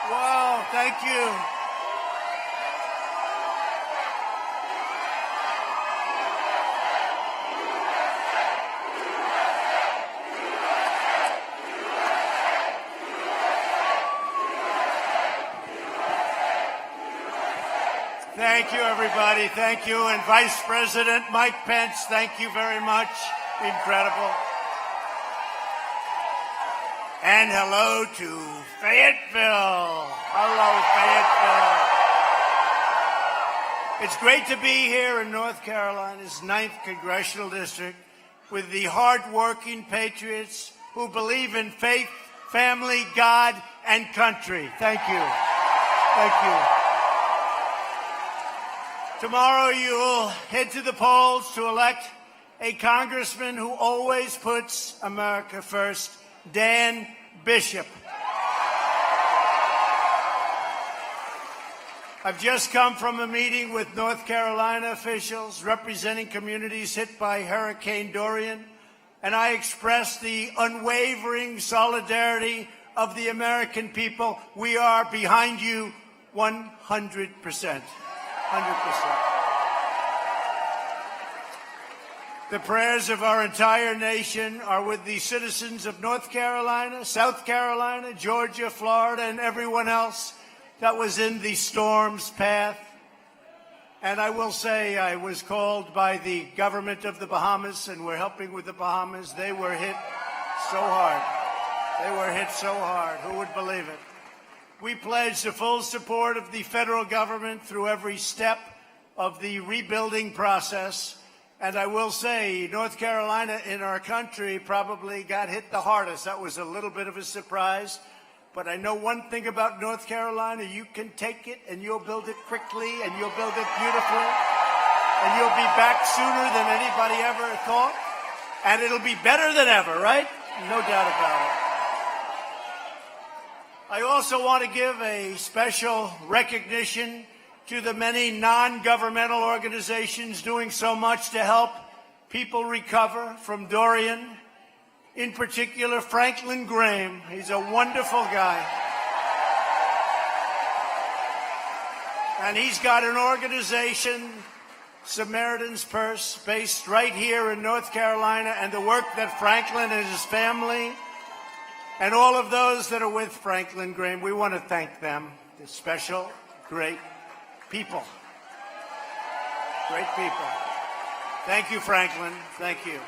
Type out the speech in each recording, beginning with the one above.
Wow, thank you. Thank you, everybody. Thank you. And Vice President Mike Pence, thank you very much. Incredible. And hello to Fayetteville. Hello, Fayetteville. It's great to be here in North Carolina's 9th Congressional District with the hard-working patriots who believe in faith, family, God, and country. Thank you. Thank you. Tomorrow you'll head to the polls to elect a congressman who always puts America first, Dan Bishop. I've just come from a meeting with North Carolina officials representing communities hit by Hurricane Dorian, and I expressed the unwavering solidarity of the American people. We are behind you 100%. 100%. The prayers of our entire nation are with the citizens of North Carolina, South Carolina, Georgia, Florida, and everyone else that was in the storm's path. And I will say I was called by the government of the Bahamas, and we're helping with the Bahamas. They were hit so hard. They were hit so hard. Who would believe it? We pledge the full support of the federal government through every step of the rebuilding process. And I will say, North Carolina in our country probably got hit the hardest. That was a little bit of a surprise. But I know one thing about North Carolina: you can take it and you'll build it quickly and you'll build it beautifully. And you'll be back sooner than anybody ever thought. And it'll be better than ever, right? No doubt about it. I also want to give a special recognition to the many non-governmental organizations doing so much to help people recover from Dorian. In particular, Franklin Graham. He's a wonderful guy. And he's got an organization, Samaritan's Purse, based right here in North Carolina, and the work that Franklin and his family and all of those that are with Franklin Graham, we want to thank them. They're special, great people. Great people. Thank you, Franklin. Thank you.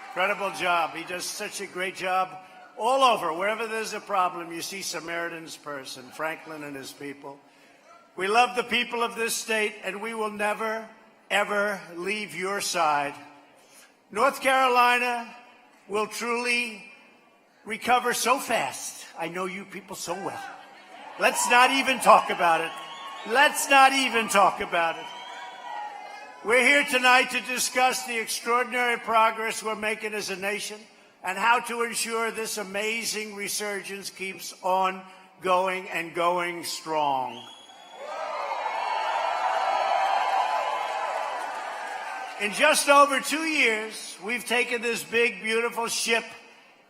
Incredible job. He does such a great job all over. Wherever there's a problem, you see Samaritan's Purse and Franklin and his people. We love the people of this state, and we will never, ever leave your side. North Carolina will truly recover so fast. I know you people so well. Let's not even talk about it. Let's not even talk about it. We're here tonight to discuss the extraordinary progress we're making as a nation and how to ensure this amazing resurgence keeps on going and going strong. In just over 2 years, we've taken this big, beautiful ship,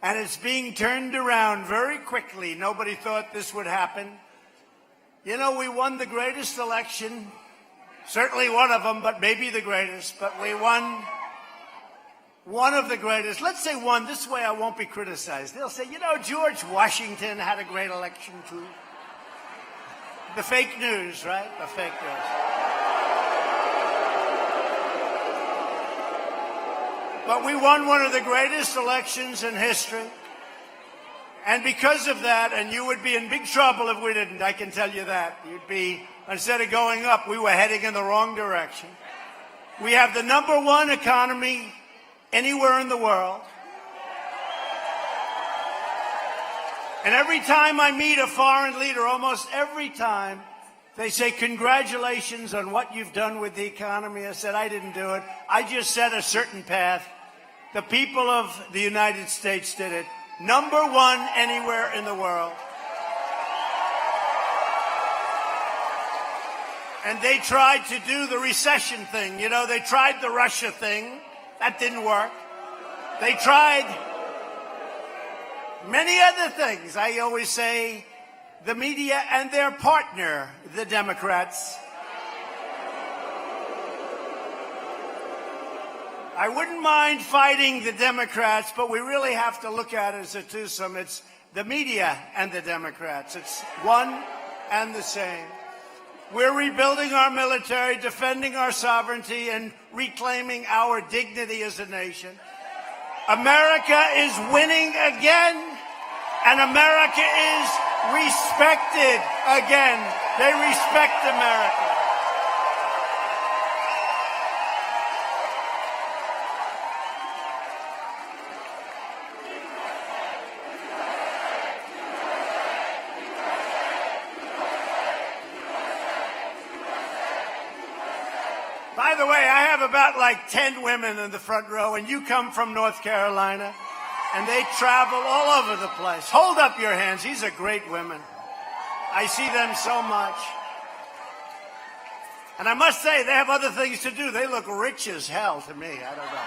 and it's being turned around very quickly. Nobody thought this would happen. You know, we won the greatest election, certainly one of them, but maybe the greatest. But we won one of the greatest. Let's say one. This way I won't be criticized. They'll say, you know, George Washington had a great election, too. The fake news, right? The fake news. But we won one of the greatest elections in history. And because of that, and you would be in big trouble if we didn't, I can tell you that. You'd be, instead of going up, we were heading in the wrong direction. We have the #1 economy anywhere in the world. And every time I meet a foreign leader, almost every time, they say, congratulations on what you've done with the economy. I said, I didn't do it. I just set a certain path. The people of the United States did it. #1 anywhere in the world. And they tried to do the recession thing. You know, they tried the Russia thing. That didn't work. They tried many other things. I always say the media, and their partner, the Democrats. I wouldn't mind fighting the Democrats, but we really have to look at it as a twosome. It's the media and the Democrats. It's one and the same. We're rebuilding our military, defending our sovereignty, and reclaiming our dignity as a nation. America is winning again, and America is respected again. They respect America. By the way, I have about like 10 women in the front row, and you come from North Carolina, and they travel all over the place. Hold up your hands. These are great women. I see them so much. And I must say, they have other things to do. They look rich as hell to me. I don't know.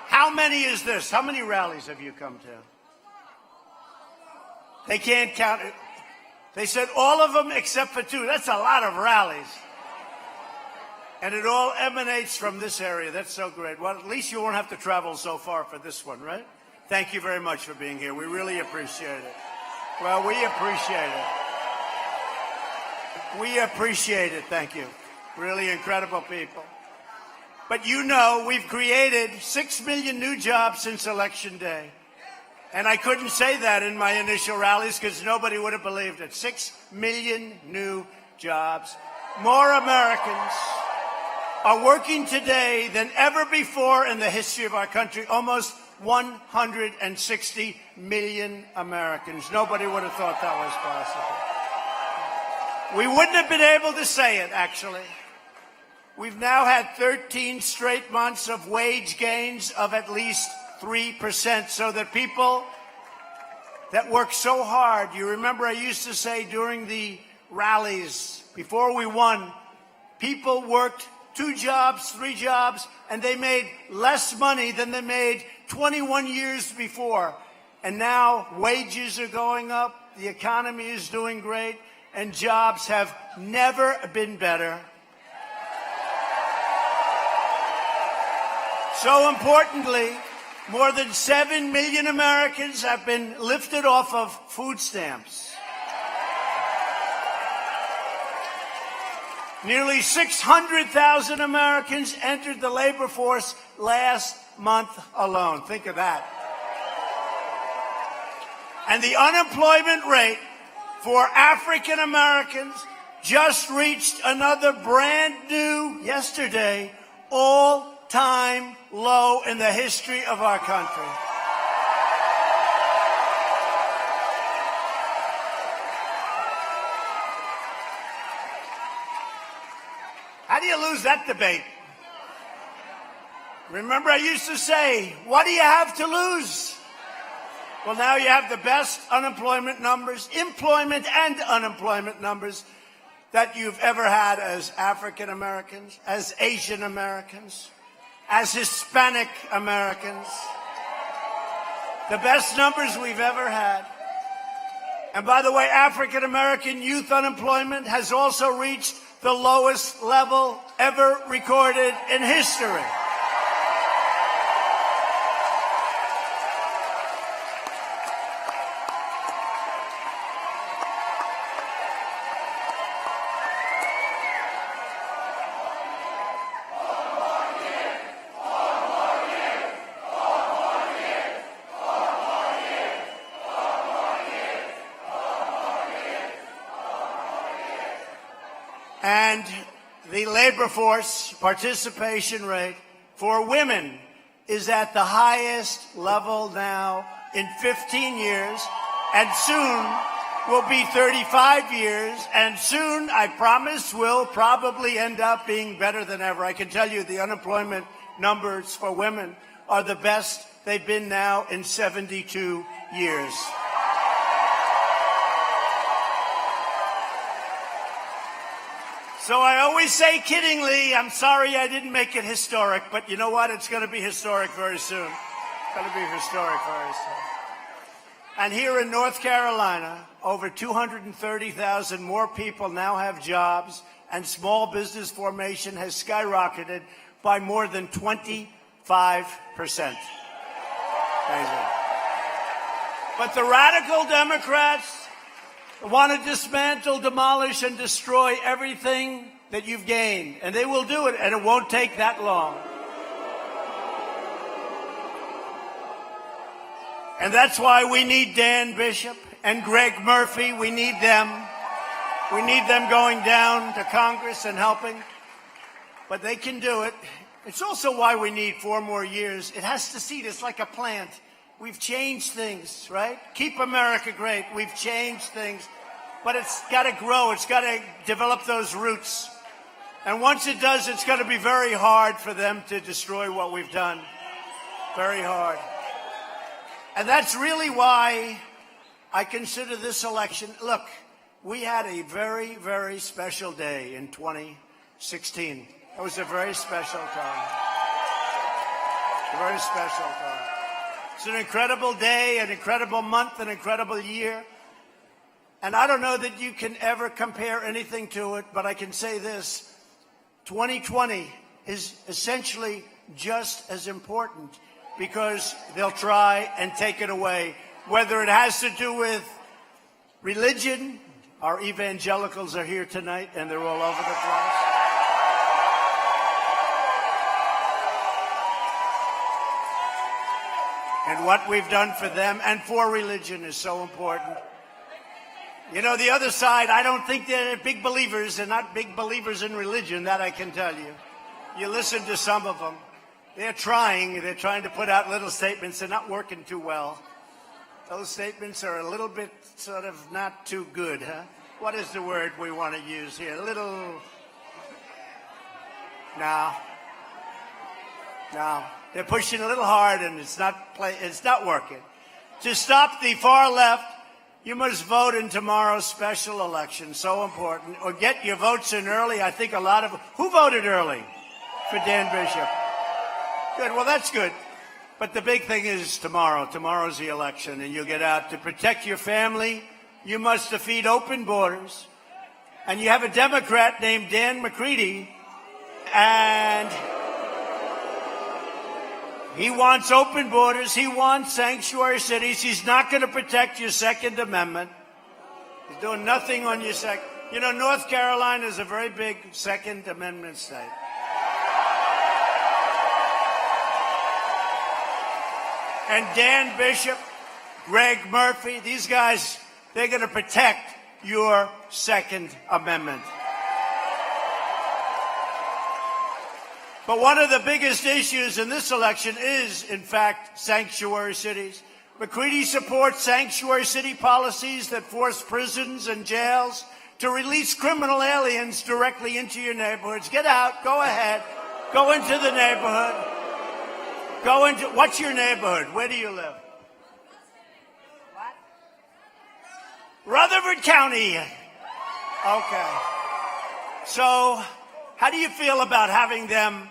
How many is this? How many rallies have you come to? They can't count it. They said all of them except for 2. That's a lot of rallies. And it all emanates from this area. That's so great. Well, at least you won't have to travel so far for this one, right? Thank you very much for being here. We really appreciate it. Well, we appreciate it. We appreciate it. Thank you. Really incredible people. But you know, we've created 6 million new jobs since Election Day. And I couldn't say that in my initial rallies because nobody would have believed it. 6 million new jobs. More Americans are working today than ever before in the history of our country. Almost 160 million Americans. Nobody would have thought that was possible. We wouldn't have been able to say it, actually. We've now had 13 straight months of wage gains of at least 3%, so that people that work so hard, you remember I used to say during the rallies, before we won, people worked 2 jobs, 3 jobs, and they made less money than they made 21 years before. And now wages are going up, the economy is doing great, and jobs have never been better. So importantly, more than 7 million Americans have been lifted off of food stamps. Nearly 600,000 Americans entered the labor force last month alone. Think of that. And the unemployment rate for African Americans just reached another brand new, yesterday, all-time low in the history of our country. How do you lose that debate? Remember, I used to say, what do you have to lose? Well, now you have the best unemployment numbers, employment and unemployment numbers that you've ever had as African Americans, as Asian Americans, as Hispanic Americans. The best numbers we've ever had. And by the way, African American youth unemployment has also reached the lowest level ever recorded in history. And the labor force participation rate for women is at the highest level now in 15 years, and soon will be 35 years, and soon, I promise, will probably end up being better than ever. I can tell you the unemployment numbers for women are the best they've been now in 72 years. So I always say kiddingly, I'm sorry I didn't make it historic, but you know what? It's going to be historic very soon. It's going to be historic very soon. And here in North Carolina, over 230,000 more people now have jobs, and small business formation has skyrocketed by more than 25%. But the radical Democrats want to dismantle, demolish, and destroy everything that you've gained. And they will do it, and it won't take that long. And that's why we need Dan Bishop and Greg Murphy. We need them. We need them going down to Congress and helping. But they can do it. It's also why we need 4 more years. It has to seed. It's like a plant. We've changed things, right? Keep America great. We've changed things. But it's got to grow. It's got to develop those roots. And once it does, it's going to be very hard for them to destroy what we've done. Very hard. And that's really why I consider this election. Look, we had a very, very special day in 2016. It was a very special time. A very special time. It's an incredible day, an incredible month, an incredible year. And I don't know that you can ever compare anything to it, but I can say this. 2020 is essentially just as important, because they'll try and take it away, whether it has to do with religion. Our evangelicals are here tonight, and they're all over the place. And what we've done for them and for religion is so important. You know, the other side, I don't think they're big believers. They're not big believers in religion, that I can tell you. You listen to some of them. They're trying to put out little statements. They're not working too well. Those statements are a little bit sort of not too good, huh? What is the word we want to use here? A little... No. They're pushing a little hard, and it's not working. To stop the far left, you must vote in tomorrow's special election. So important. Or get your votes in early. I think a lot of... Who voted early for Dan Bishop? Good. Well, that's good. But the big thing is tomorrow. Tomorrow's the election, and you'll get out. To protect your family, you must defeat open borders. And you have a Democrat named Dan McCready, and he wants open borders. He wants sanctuary cities. He's not going to protect your Second Amendment. He's doing nothing on your second. You know, North Carolina is a very big Second Amendment state. And Dan Bishop, Greg Murphy, these guys, they're going to protect your Second Amendment. But one of the biggest issues in this election is, in fact, sanctuary cities. McCready supports sanctuary city policies that force prisons and jails to release criminal aliens directly into your neighborhoods. Get out. Go ahead. Go into the neighborhood. What's your neighborhood? Where do you live? What? Rutherford County. Okay. So, how do you feel about having them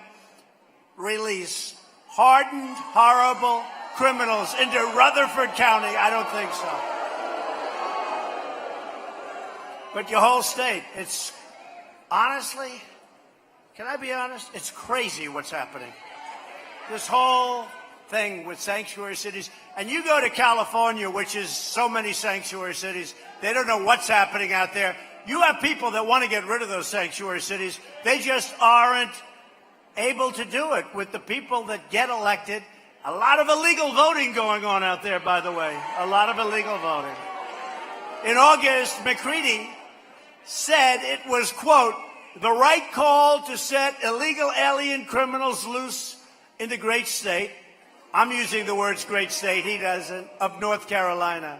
release hardened, horrible criminals into Rutherford County? I don't think so. But your whole state, it's honestly, can I be honest? It's crazy what's happening. This whole thing with sanctuary cities. And you go to California, which is so many sanctuary cities, they don't know what's happening out there. You have people that want to get rid of those sanctuary cities. They just aren't able to do it with the people that get elected. A lot of illegal voting going on out there, by the way. A lot of illegal voting. In August, McCready said it was, quote, the right call to set illegal alien criminals loose in the great state, I'm using the words great state, he doesn't, of North Carolina.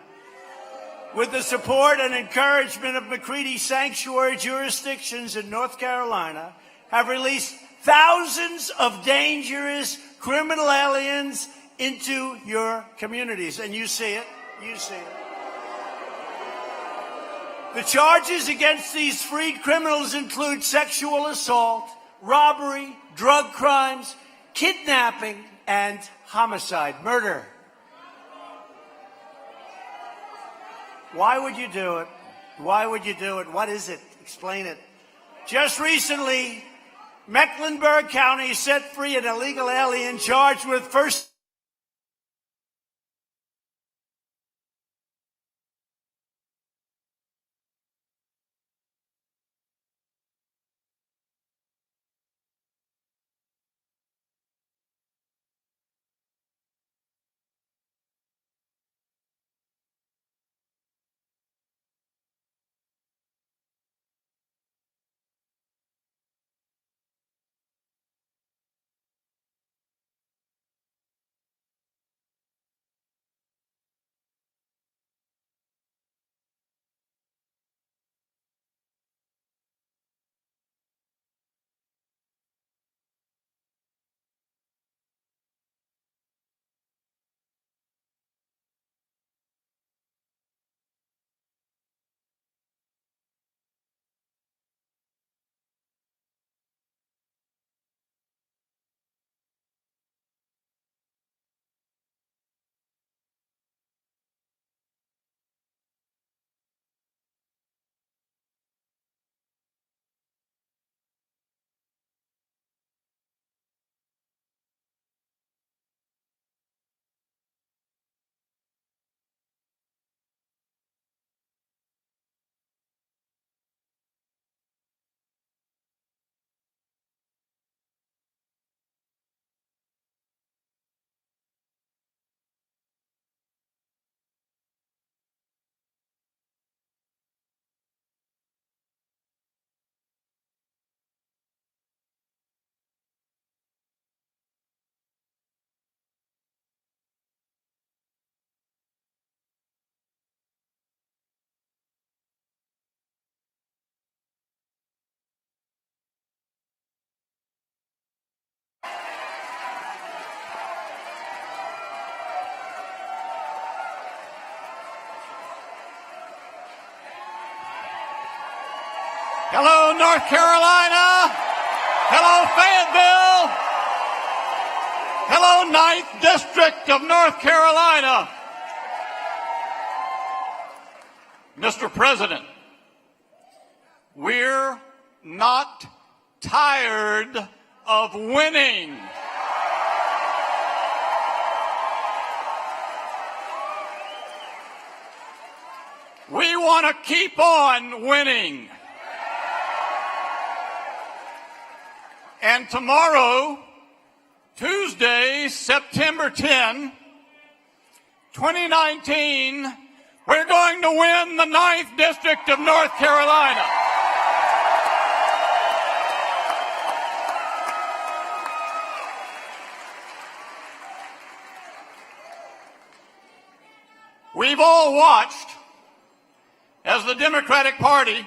With the support and encouragement of McCready, sanctuary jurisdictions in North Carolina have released thousands of dangerous criminal aliens into your communities. And you see it. You see it. The charges against these freed criminals include sexual assault, robbery, drug crimes, kidnapping, and homicide, murder. Why would you do it? Why would you do it? What is it? Explain it. Just recently, Mecklenburg County set free an illegal alien charged with first Hello, North Carolina. Hello, Fayetteville. Hello, 9th District of North Carolina. Mr. President, we're not tired of winning. We want to keep on winning. And tomorrow, Tuesday, September 10, 2019, we're going to win the 9th District of North Carolina. We've all watched as the Democratic Party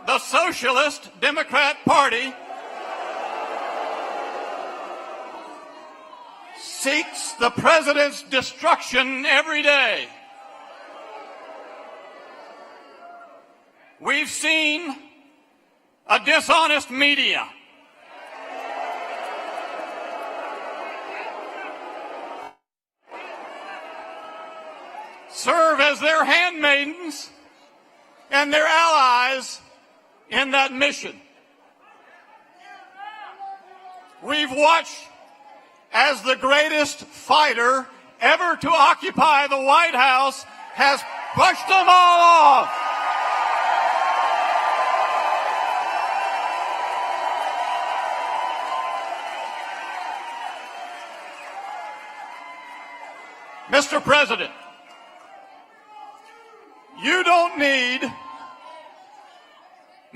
the Socialist Democrat Party seeks the president's destruction every day. We've seen a dishonest media. Serve as their handmaidens and their allies in that mission. We've watched as the greatest fighter ever to occupy the White House has pushed them all off.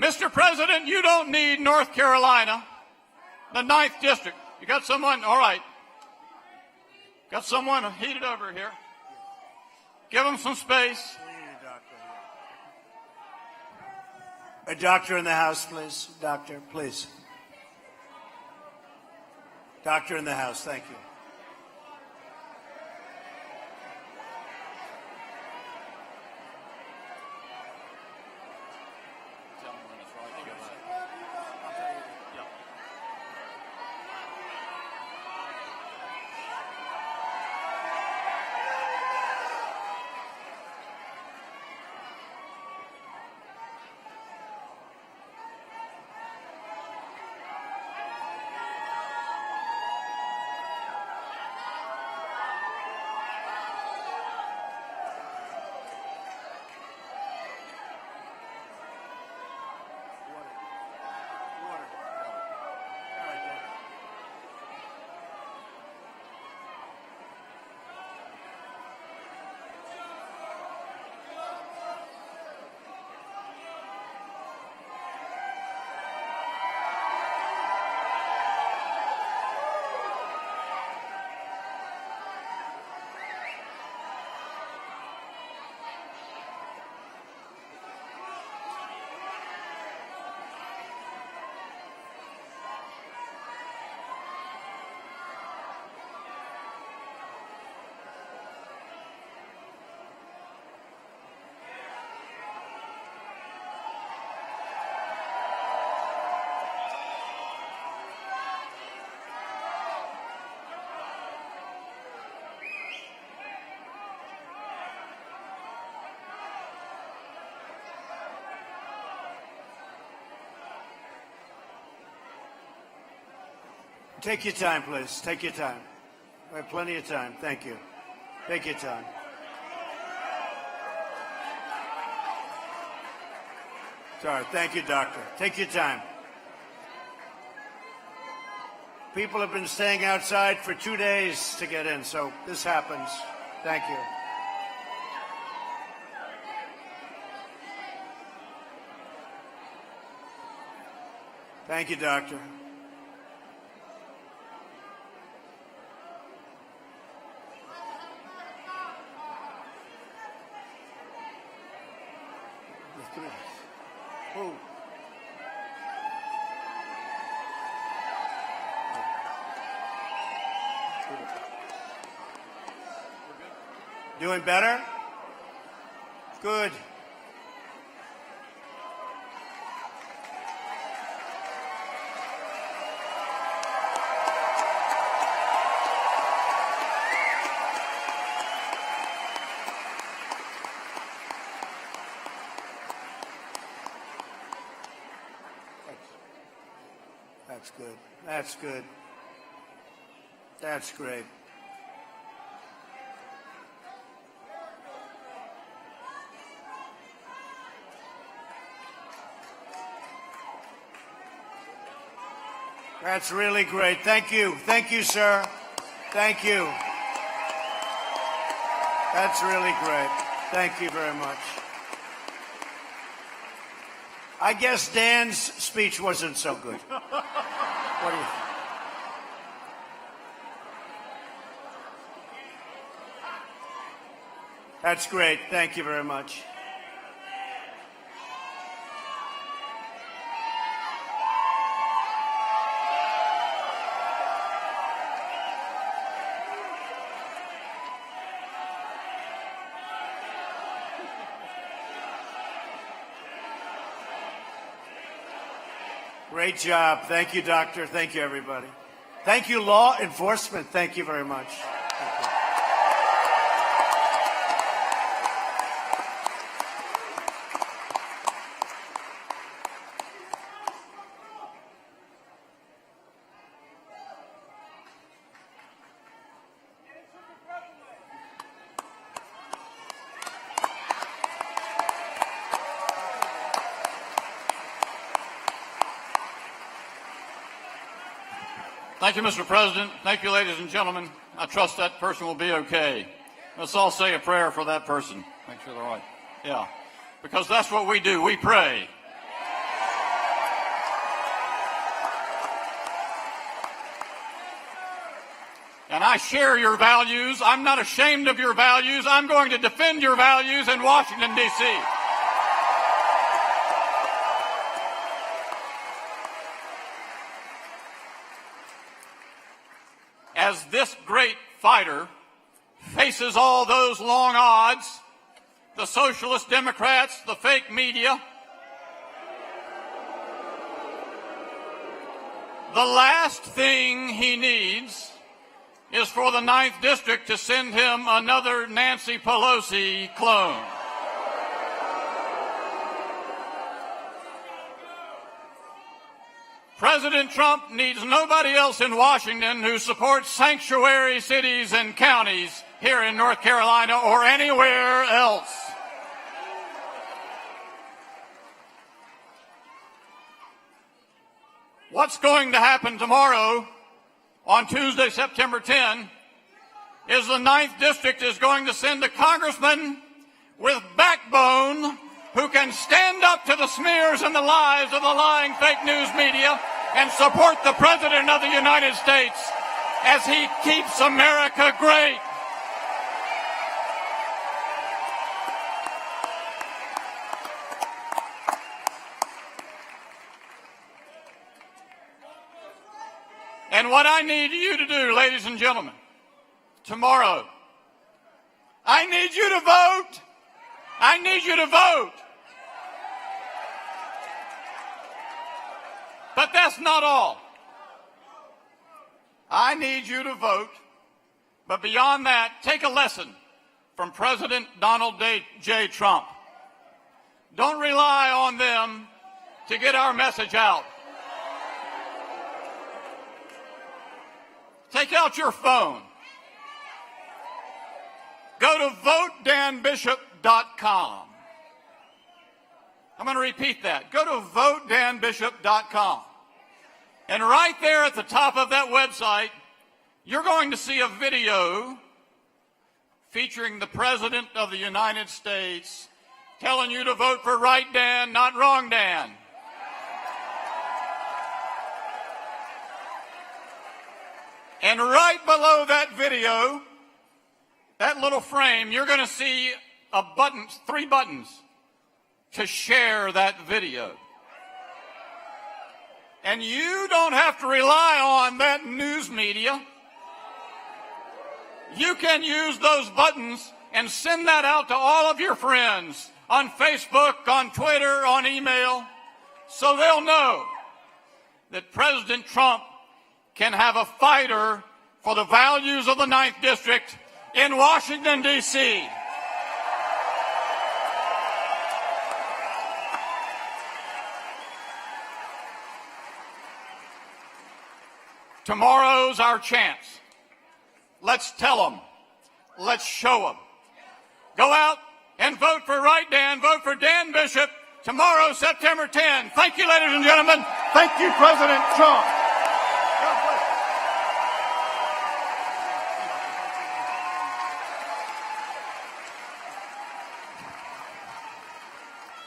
Mr. President, you don't need North Carolina, the 9th District. You got someone? All right. Got someone heated over here. Give them some space. A doctor in the house, please. Doctor, please. Doctor in the house, thank you. Take your time, please. Take your time. We have plenty of time. Thank you. Take your time. Sorry. Thank you, doctor. Take your time. People have been staying outside for 2 days to get in, so this happens. Thank you. Thank you, doctor. Oh. Doing better? Good. That's good. That's good. That's great. That's really great. Thank you. Thank you, sir. Thank you. That's really great. Thank you very much. I guess Dan's speech wasn't so good. What do you think? That's great. Thank you very much. Great job. Thank you, doctor. Thank you, everybody. Thank you, law enforcement. Thank you very much. Thank you. Thank you, Mr. President. Thank you, ladies and gentlemen. I trust that person will be okay. Let's all say a prayer for that person. Make sure they're right. Yeah. Because that's what we do. We pray. And I share your values. I'm not ashamed of your values. I'm going to defend your values in Washington, D.C. As this great fighter faces all those long odds, the socialist Democrats, the fake media, the last thing he needs is for the 9th District to send him another Nancy Pelosi clone. President Trump needs nobody else in Washington who supports sanctuary cities and counties here in North Carolina or anywhere else. What's going to happen tomorrow on Tuesday, September 10, is the 9th District is going to send a congressman with backbone who can stand up to the smears and the lies of the lying fake news media and support the President of the United States as he keeps America great. And what I need you to do, ladies and gentlemen, tomorrow, I need you to vote. I need you to vote. But that's not all. I need you to vote. But beyond that, take a lesson from President Donald J. Trump. Don't rely on them to get our message out. take out your phone. Go to votedanbishop.com. I'm going to repeat that. Go to votedanbishop.com. And right there at the top of that website, you're going to see a video featuring the President of the United States telling you to vote for right Dan, not wrong Dan. And right below that video, that little frame, you're going to see three buttons to share that video. And you don't have to rely on that news media. You can use those buttons and send that out to all of your friends on Facebook, on Twitter, on email, so they'll know that President Trump can have a fighter for the values of the 9th District in Washington, D.C. Tomorrow's our chance. Let's tell them. Let's show them. Go out and vote for right Dan. Vote for Dan Bishop tomorrow, September 10. Thank you, ladies and gentlemen. Thank you, President Trump.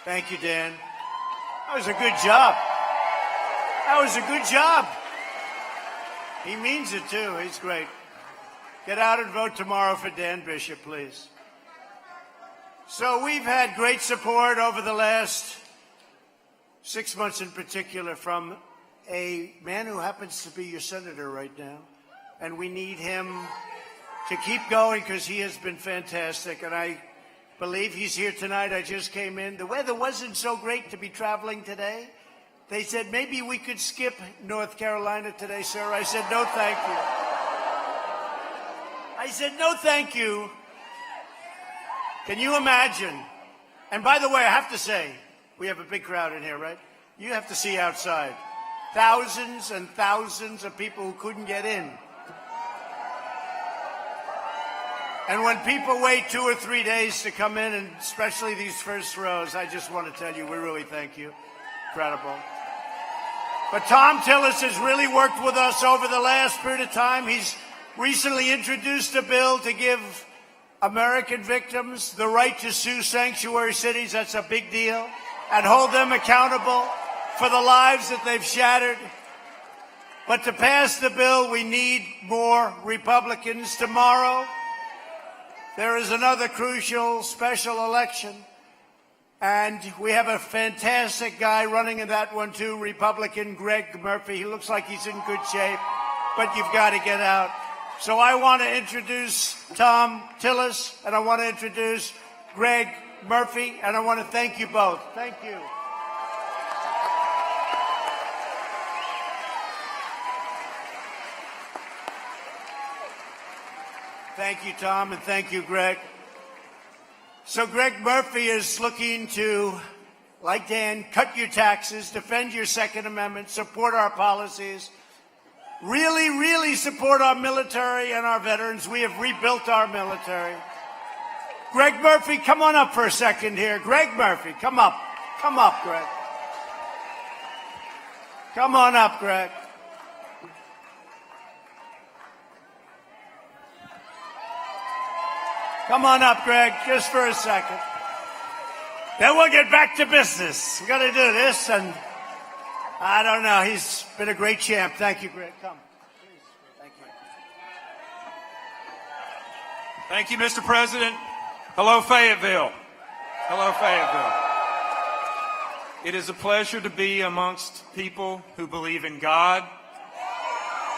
Thank you, Dan. That was a good job. That was a good job. He means it, too. He's great. Get out and vote tomorrow for Dan Bishop, please. So we've had great support over the last 6 months in particular from a man who happens to be your senator right now. And we need him to keep going because he has been fantastic. And I believe he's here tonight. I just came in. The weather wasn't so great to be traveling today. They said, maybe we could skip North Carolina today, sir. I said, no, thank you. I said, no, thank you. Can you imagine? And by the way, I have to say, we have a big crowd in here, right? You have to see outside. Thousands and thousands of people who couldn't get in. And when people wait 2 or 3 days to come in, and especially these first rows, I just want to tell you, we really thank you. Incredible. But Tom Tillis has really worked with us over the last period of time. He's recently introduced a bill to give American victims the right to sue sanctuary cities. That's a big deal. And hold them accountable for the lives that they've shattered. But to pass the bill, we need more Republicans. Tomorrow, there is another crucial special election. And we have a fantastic guy running in that one, too, Republican Greg Murphy. He looks like he's in good shape, but you've got to get out. So I want to introduce Tom Tillis, and I want to introduce Greg Murphy, and I want to thank you both. Thank you. Thank you, Tom, and thank you, Greg. So Greg Murphy is looking to, like Dan, cut your taxes, defend your Second Amendment, support our policies, really, really support our military and our veterans. We have rebuilt our military. Greg Murphy, come on up for a second here. Greg Murphy, come up. Come up, Greg. Come on up, Greg. Come on up, Greg, just for a second. Then we'll get back to business. We've got to do this, and I don't know. He's been a great champ. Thank you, Greg. Come. Please. Thank you. Thank you, Mr. President. Hello, Fayetteville. Hello, Fayetteville. It is a pleasure to be amongst people who believe in God,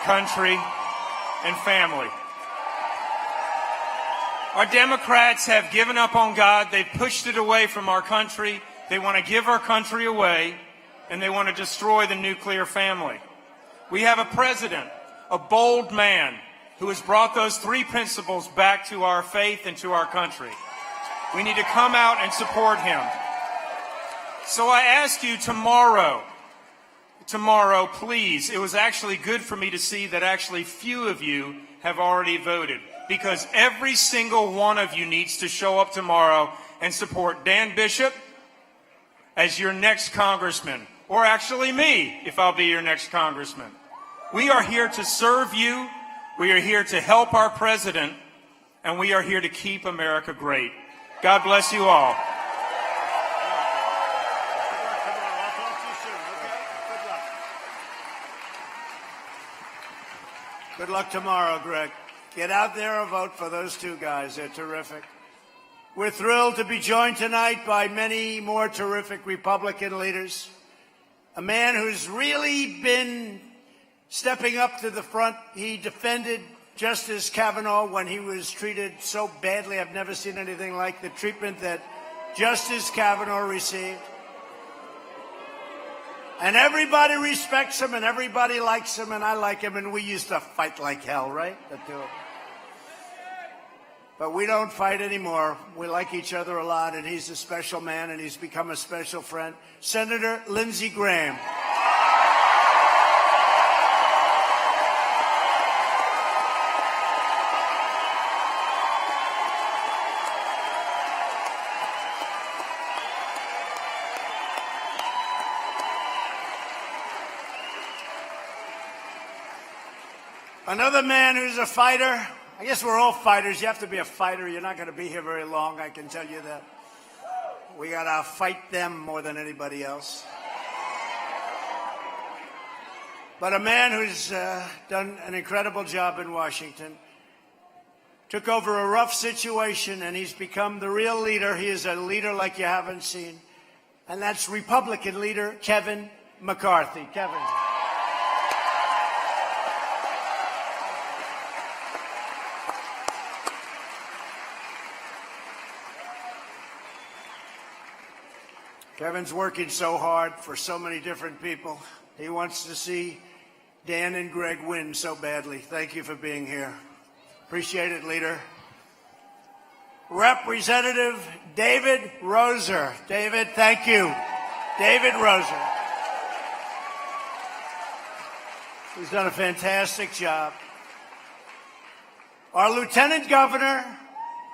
country, and family. Our Democrats have given up on God. They've pushed it away from our country. They want to give our country away, and they want to destroy the nuclear family. We have a president, a bold man, who has brought those three principles back to our faith and to our country. We need to come out and support him. So I ask you tomorrow tomorrow, please, it was actually good for me to see that actually few of you have already voted, because every single one of you needs to show up tomorrow and support Dan Bishop as your next congressman, or actually me, if I'll be your next congressman. We are here to serve you, we are here to help our president, and we are here to keep America great. God bless you all. Good luck tomorrow, Greg. Get out there and vote for those two guys. They're terrific. We're thrilled to be joined tonight by many more terrific Republican leaders. A man who's really been stepping up to the front. He defended Justice Kavanaugh when he was treated so badly. I've never seen anything like the treatment that Justice Kavanaugh received. And everybody respects him, and everybody likes him, and I like him, and we used to fight like hell, right? But we don't fight anymore. We like each other a lot, and he's a special man, and he's become a special friend. Senator Lindsey Graham. Another man who's a fighter. I guess we're all fighters. You have to be a fighter. You're not going to be here very long, I can tell you that. We got to fight them more than anybody else. But a man who's done an incredible job in Washington. Took over a rough situation, and he's become the real leader. He is a leader like you haven't seen. And that's Republican leader Kevin McCarthy. Kevin. Kevin's working so hard for so many different people. He wants to see Dan and Greg win so badly. Thank you for being here. Appreciate it, leader. Representative David Roser. David, thank you. David Roser. He's done a fantastic job. Our Lieutenant Governor,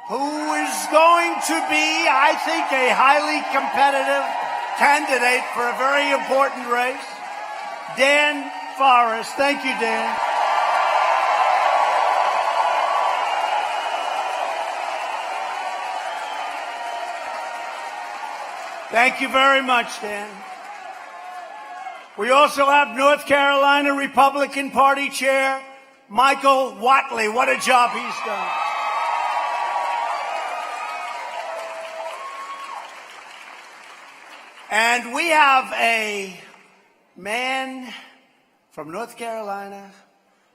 who is going to be, I think, a highly competitive candidate for a very important race, Dan Forrest. Thank you, Dan. Thank you very much, Dan. We also have North Carolina Republican Party Chair Michael Whatley. What a job he's done. And we have a man from North Carolina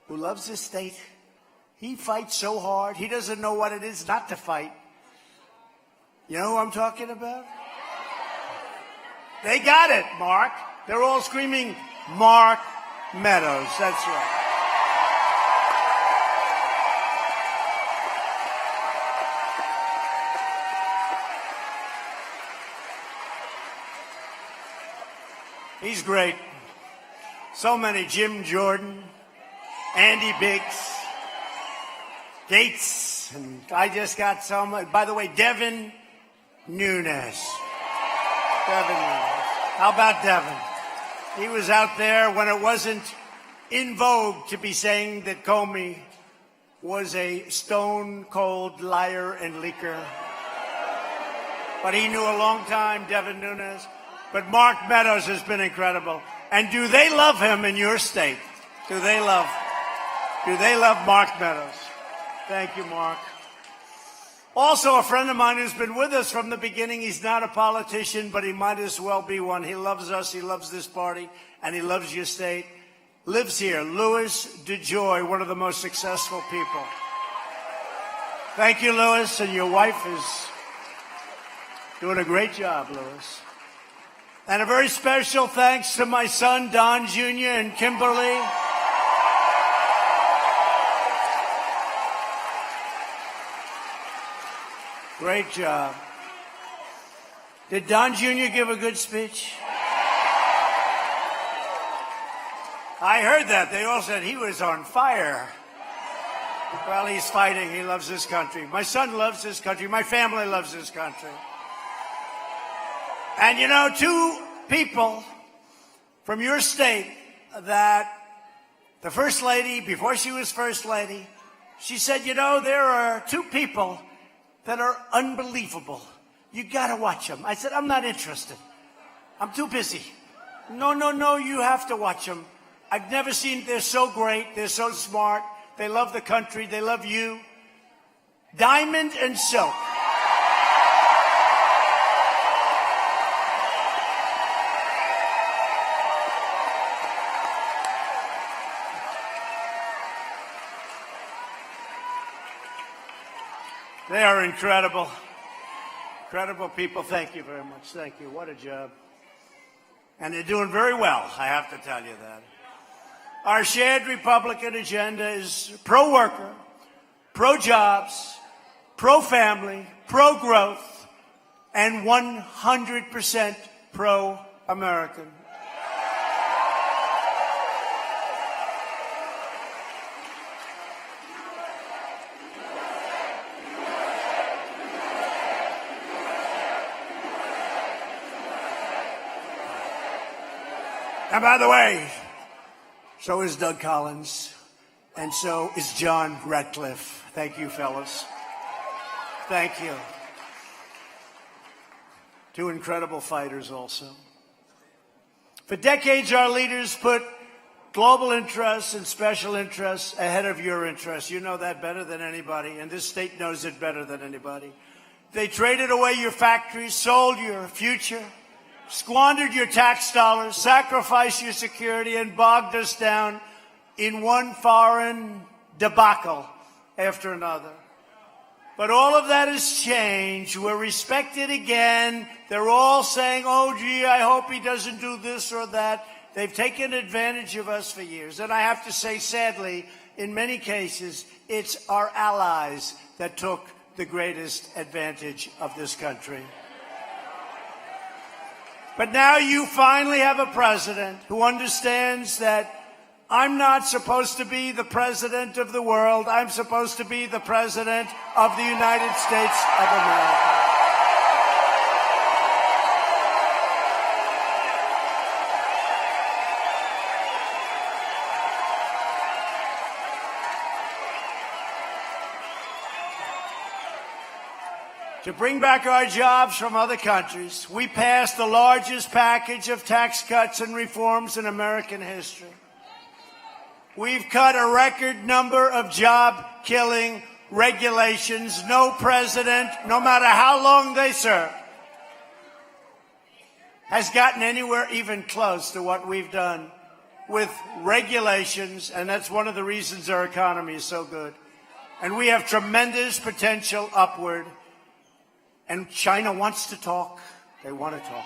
who loves his state. He fights so hard, he doesn't know what it is not to fight. You know who I'm talking about? They got it, Mark. They're all screaming, Mark Meadows. That's right. He's great. So many. Jim Jordan, Andy Biggs, Gates, and I just got so much. By the way, Devin Nunes. Devin Nunes. How about Devin? He was out there when it wasn't in vogue to be saying that Comey was a stone-cold liar and leaker. But he knew a long time, Devin Nunes. But Mark Meadows has been incredible. And do they love him in your state? Do they love Mark Meadows? Thank you, Mark. Also, a friend of mine who's been with us from the beginning. He's not a politician, but he might as well be one. He loves us, he loves this party, and he loves your state. Lives here, Louis DeJoy, one of the most successful people. Thank you, Louis, and your wife is doing a great job, Louis. And a very special thanks to my son, Don Jr. and Kimberly. Great job. Did Don Jr. give a good speech? I heard that. They all said he was on fire. Well, he's fighting. He loves this country. My son loves this country. My family loves this country. And you know, two people from your state that the First Lady, before she was First Lady, she said, you know, there are two people that are unbelievable. You got to watch them. I said, I'm not interested. I'm too busy. No, you have to watch them. I've never seen, they're so great. They're so smart. They love the country. They love you. Diamond and Silk. They are incredible. Incredible people. Thank you very much. Thank you. What a job. And they're doing very well, I have to tell you that. Our shared Republican agenda is pro-worker, pro-jobs, pro-family, pro-growth, and 100% pro-American. And by the way, so is Doug Collins, and so is John Ratcliffe. Thank you, fellas. Thank you. Two incredible fighters also. For decades, our leaders put global interests and special interests ahead of your interests. You know that better than anybody, and this state knows it better than anybody. They traded away your factories, sold your future, squandered your tax dollars, sacrificed your security, and bogged us down in one foreign debacle after another. But all of that has changed. We're respected again. They're all saying, oh, gee, I hope he doesn't do this or that. They've taken advantage of us for years. And I have to say, sadly, in many cases, it's our allies that took the greatest advantage of this country. But now you finally have a president who understands that I'm not supposed to be the president of the world. I'm supposed to be the president of the United States of America. To bring back our jobs from other countries, we passed the largest package of tax cuts and reforms in American history. We've cut a record number of job-killing regulations. No president, no matter how long they serve, has gotten anywhere even close to what we've done with regulations, and that's one of the reasons our economy is so good. And we have tremendous potential upward. And China wants to talk. They want to talk.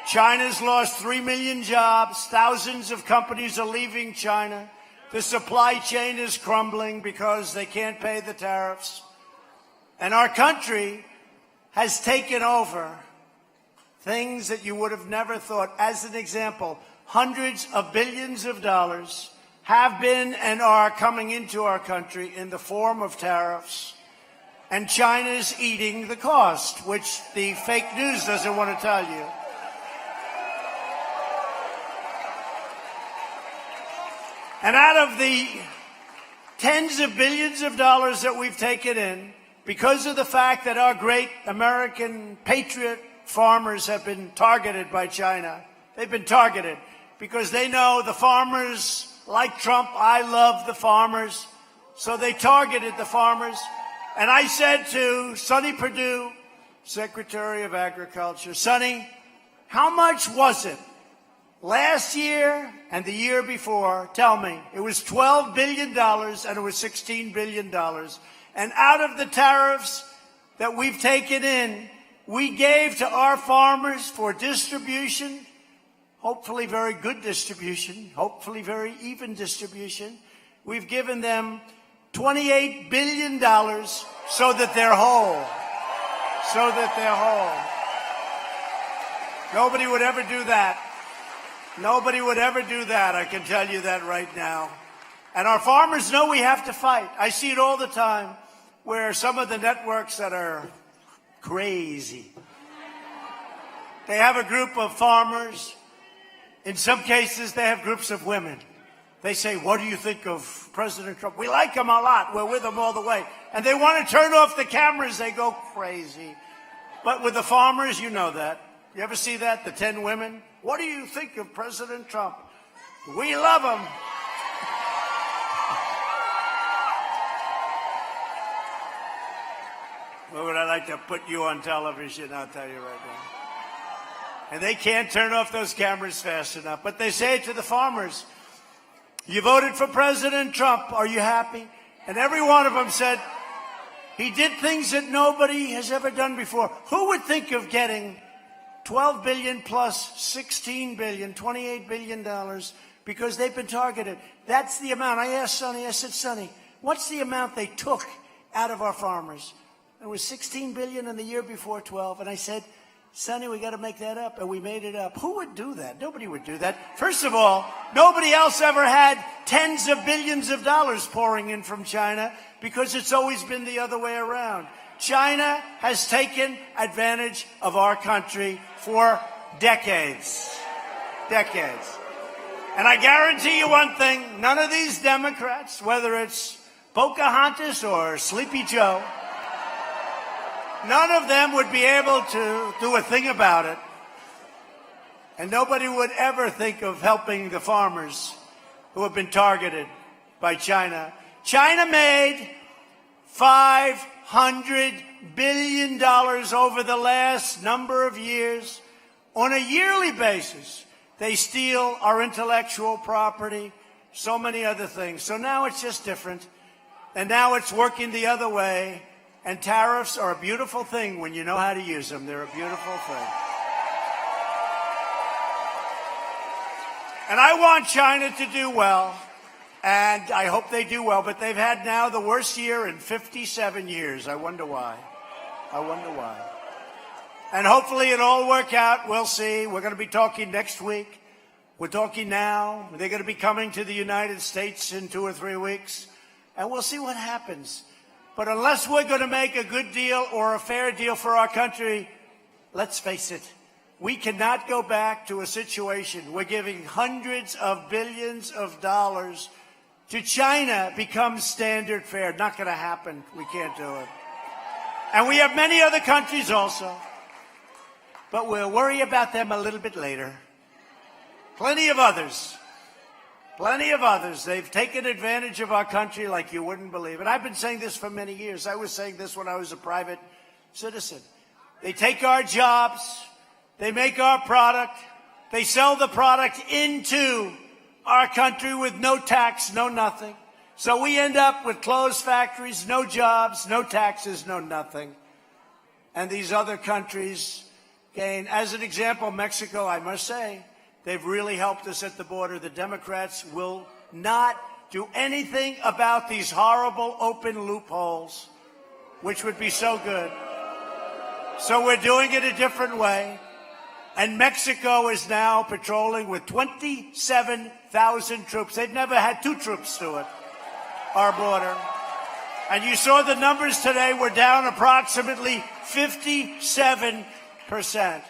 China's lost 3 million jobs. Thousands of companies are leaving China. The supply chain is crumbling because they can't pay the tariffs. And our country has taken over things that you would have never thought. As an example, hundreds of billions of dollars have been and are coming into our country in the form of tariffs. And China's eating the cost, which the fake news doesn't want to tell you. And out of the tens of billions of dollars that we've taken in, because of the fact that our great American patriot farmers have been targeted by China, they've been targeted because they know the farmers, like Trump, I love the farmers, so they targeted the farmers. And I said to Sonny Perdue, Secretary of Agriculture, Sonny, how much was it last year and the year before? Tell me. It was $12 billion and it was $16 billion. And out of the tariffs that we've taken in, we gave to our farmers for distribution, hopefully very good distribution, hopefully very even distribution. We've given them $28 billion so that they're whole. So that they're whole. Nobody would ever do that. Nobody would ever do that. I can tell you that right now. And our farmers know we have to fight. I see it all the time where some of the networks that are crazy, they have a group of farmers. In some cases, they have groups of women. They say, what do you think of President Trump? We like him a lot. We're with him all the way. And they want to turn off the cameras. They go crazy. But with the farmers, you know that. You ever see that? The 10 women? What do you think of President Trump? We love him. Well, would I like to put you on television? I'll tell you right now. And they can't turn off those cameras fast enough. But they say it to the farmers. You voted for President Trump. Are you happy? And every one of them said, he did things that nobody has ever done before. Who would think of getting $12 billion plus $16 billion, $28 billion because they've been targeted? That's the amount. I asked Sonny, I said, Sonny, what's the amount they took out of our farmers? It was $16 billion in the year before 12. And I said, Sonny, we got to make that up. And we made it up. Who would do that? Nobody would do that. First of all, nobody else ever had tens of billions of dollars pouring in from China because it's always been the other way around. China has taken advantage of our country for decades. Decades. And I guarantee you one thing, none of these Democrats, whether it's Pocahontas or Sleepy Joe, none of them would be able to do a thing about it. And nobody would ever think of helping the farmers who have been targeted by China. China made $500 billion over the last number of years. On a yearly basis, they steal our intellectual property, so many other things. So now it's just different. And now it's working the other way. And tariffs are a beautiful thing when you know how to use them. They're a beautiful thing. And I want China to do well, and I hope they do well, but they've had now the worst year in 57 years. I wonder why. I wonder why. And hopefully it'll all work out. We'll see. We're going to be talking next week. We're talking now. They're going to be coming to the United States in 2 or 3 weeks, and we'll see what happens. But unless we're going to make a good deal or a fair deal for our country, let's face it, we cannot go back to a situation where giving hundreds of billions of dollars to China becomes standard fare. Not going to happen. We can't do it. And we have many other countries also. But we'll worry about them a little bit later. Plenty of others. Plenty of others. They've taken advantage of our country like you wouldn't believe. And I've been saying this for many years. I was saying this when I was a private citizen. They take our jobs. They make our product. They sell the product into our country with no tax, no nothing. So we end up with closed factories, no jobs, no taxes, no nothing. And these other countries gain. As an example, Mexico, I must say, they've really helped us at the border. The Democrats will not do anything about these horrible open loopholes, which would be so good. So we're doing it a different way. And Mexico is now patrolling with 27,000 troops. They've never had 2 troops to it, our border. And you saw the numbers today. We're down approximately 57%.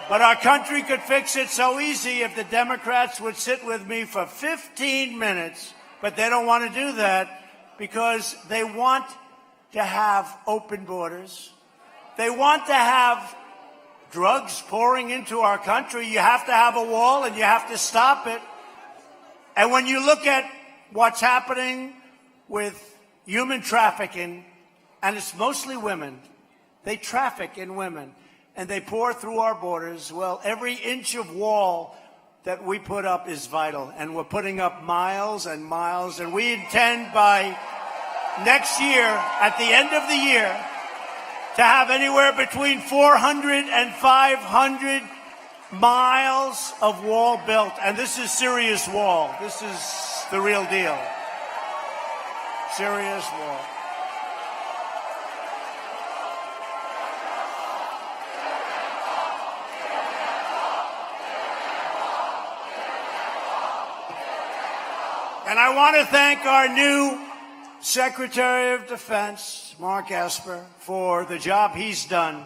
But our country could fix it so easy if the Democrats would sit with me for 15 minutes. But they don't want to do that because they want to have open borders. They want to have drugs pouring into our country. You have to have a wall and you have to stop it. And when you look at what's happening with human trafficking, and it's mostly women, they traffic in women. And they pour through our borders. Well, every inch of wall that we put up is vital. And we're putting up miles and miles. And we intend by next year, at the end of the year, to have anywhere between 400 and 500 miles of wall built. And this is serious wall. This is the real deal. Serious wall. I want to thank our new Secretary of Defense, Mark Esper, for the job he's done.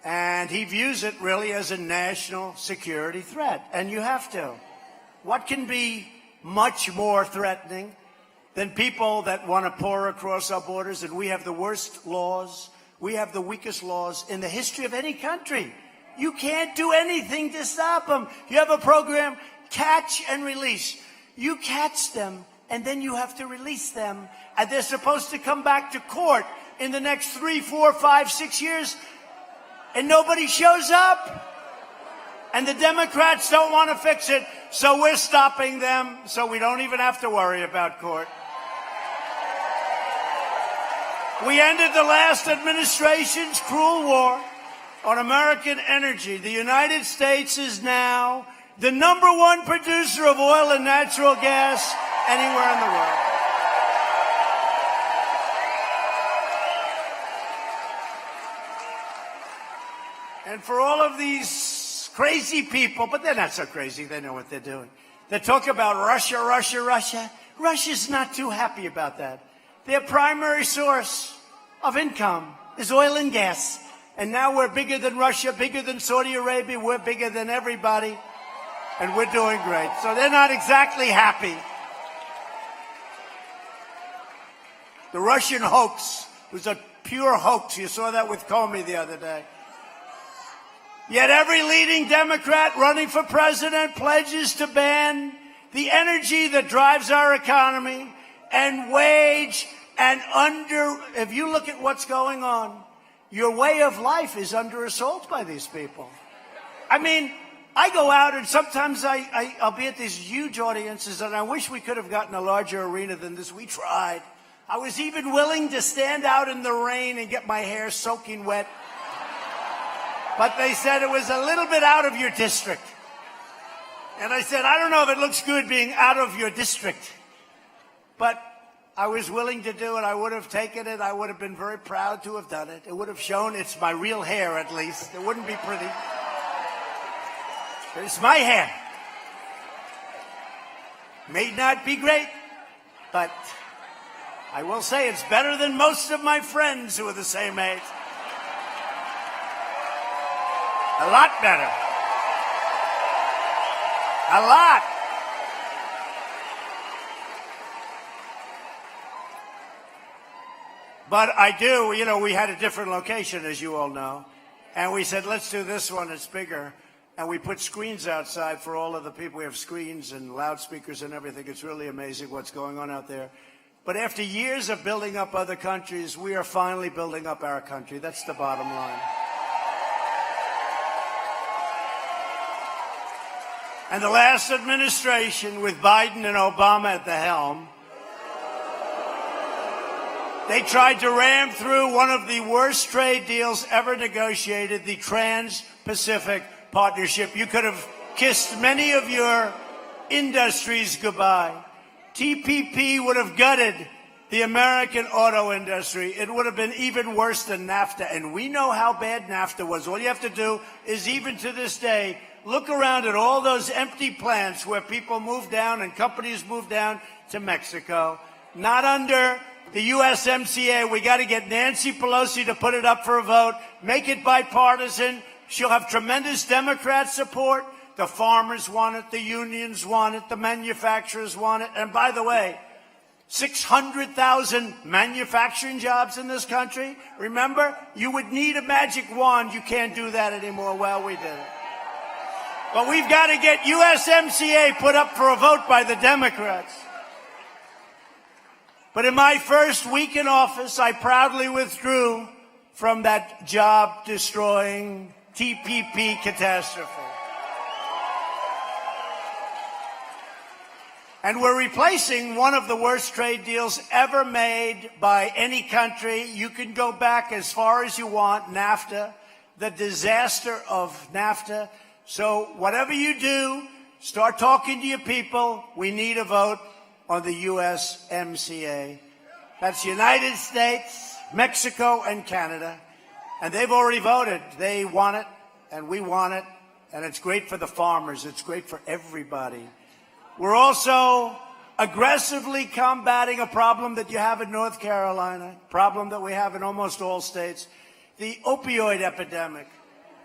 And he views it really as a national security threat. And you have to. What can be much more threatening than people that want to pour across our borders? And we have the worst laws. We have the weakest laws in the history of any country. You can't do anything to stop them. You have a program, catch and release. You catch them, and then you have to release them. And they're supposed to come back to court in the next 3, 4, 5, 6 years. And nobody shows up. And the Democrats don't want to fix it, so we're stopping them, so we don't even have to worry about court. We ended the last administration's cruel war on American energy. The United States is now the #1 producer of oil and natural gas anywhere in the world. And for all of these crazy people, but they're not so crazy, they know what they're doing. They talk about Russia, Russia, Russia. Russia's not too happy about that. Their primary source of income is oil and gas. And now we're bigger than Russia, bigger than Saudi Arabia, we're bigger than everybody, and we're doing great. So they're not exactly happy. The Russian hoax was a pure hoax. You saw that with Comey the other day. Yet every leading Democrat running for president pledges to ban the energy that drives our economy and wage and if you look at what's going on, your way of life is under assault by these people. I mean, I go out and sometimes I'll be at these huge audiences, and I wish we could have gotten a larger arena than this. We tried. I was even willing to stand out in the rain and get my hair soaking wet. But they said it was a little bit out of your district. And I said, I don't know if it looks good being out of your district. But I was willing to do it. I would have taken it. I would have been very proud to have done it. It would have shown it's my real hair, at least. It wouldn't be pretty. But it's my hair. May not be great, but I will say it's better than most of my friends who are the same age. A lot better. A lot. But I do, we had a different location, as you all know. And we said, let's do this one, it's bigger. And we put screens outside for all of the people. We have screens and loudspeakers and everything. It's really amazing what's going on out there. But after years of building up other countries, we are finally building up our country. That's the bottom line. And the last administration, with Biden and Obama at the helm, they tried to ram through one of the worst trade deals ever negotiated, the Trans-Pacific Partnership. You could have kissed many of your industries goodbye. TPP would have gutted the American auto industry. It would have been even worse than NAFTA. And we know how bad NAFTA was. All you have to do is, even to this day, look around at all those empty plants where people move down and companies move down to Mexico. Not under the USMCA. We got to get Nancy Pelosi to put it up for a vote, make it bipartisan. She'll have tremendous Democrat support. The farmers want it, the unions want it, the manufacturers want it. And by the way, 600,000 manufacturing jobs in this country. Remember, you would need a magic wand. You can't do that anymore. Well, we did it. But we've got to get USMCA put up for a vote by the Democrats. But in my first week in office, I proudly withdrew from that job-destroying TPP catastrophe. And we're replacing one of the worst trade deals ever made by any country. You can go back as far as you want, NAFTA, the disaster of NAFTA. So whatever you do, start talking to your people. We need a vote on the USMCA. That's United States, Mexico, and Canada. And they've already voted. They want it, and we want it. And it's great for the farmers. It's great for everybody. We're also aggressively combating a problem that you have in North Carolina, problem that we have in almost all states, the opioid epidemic.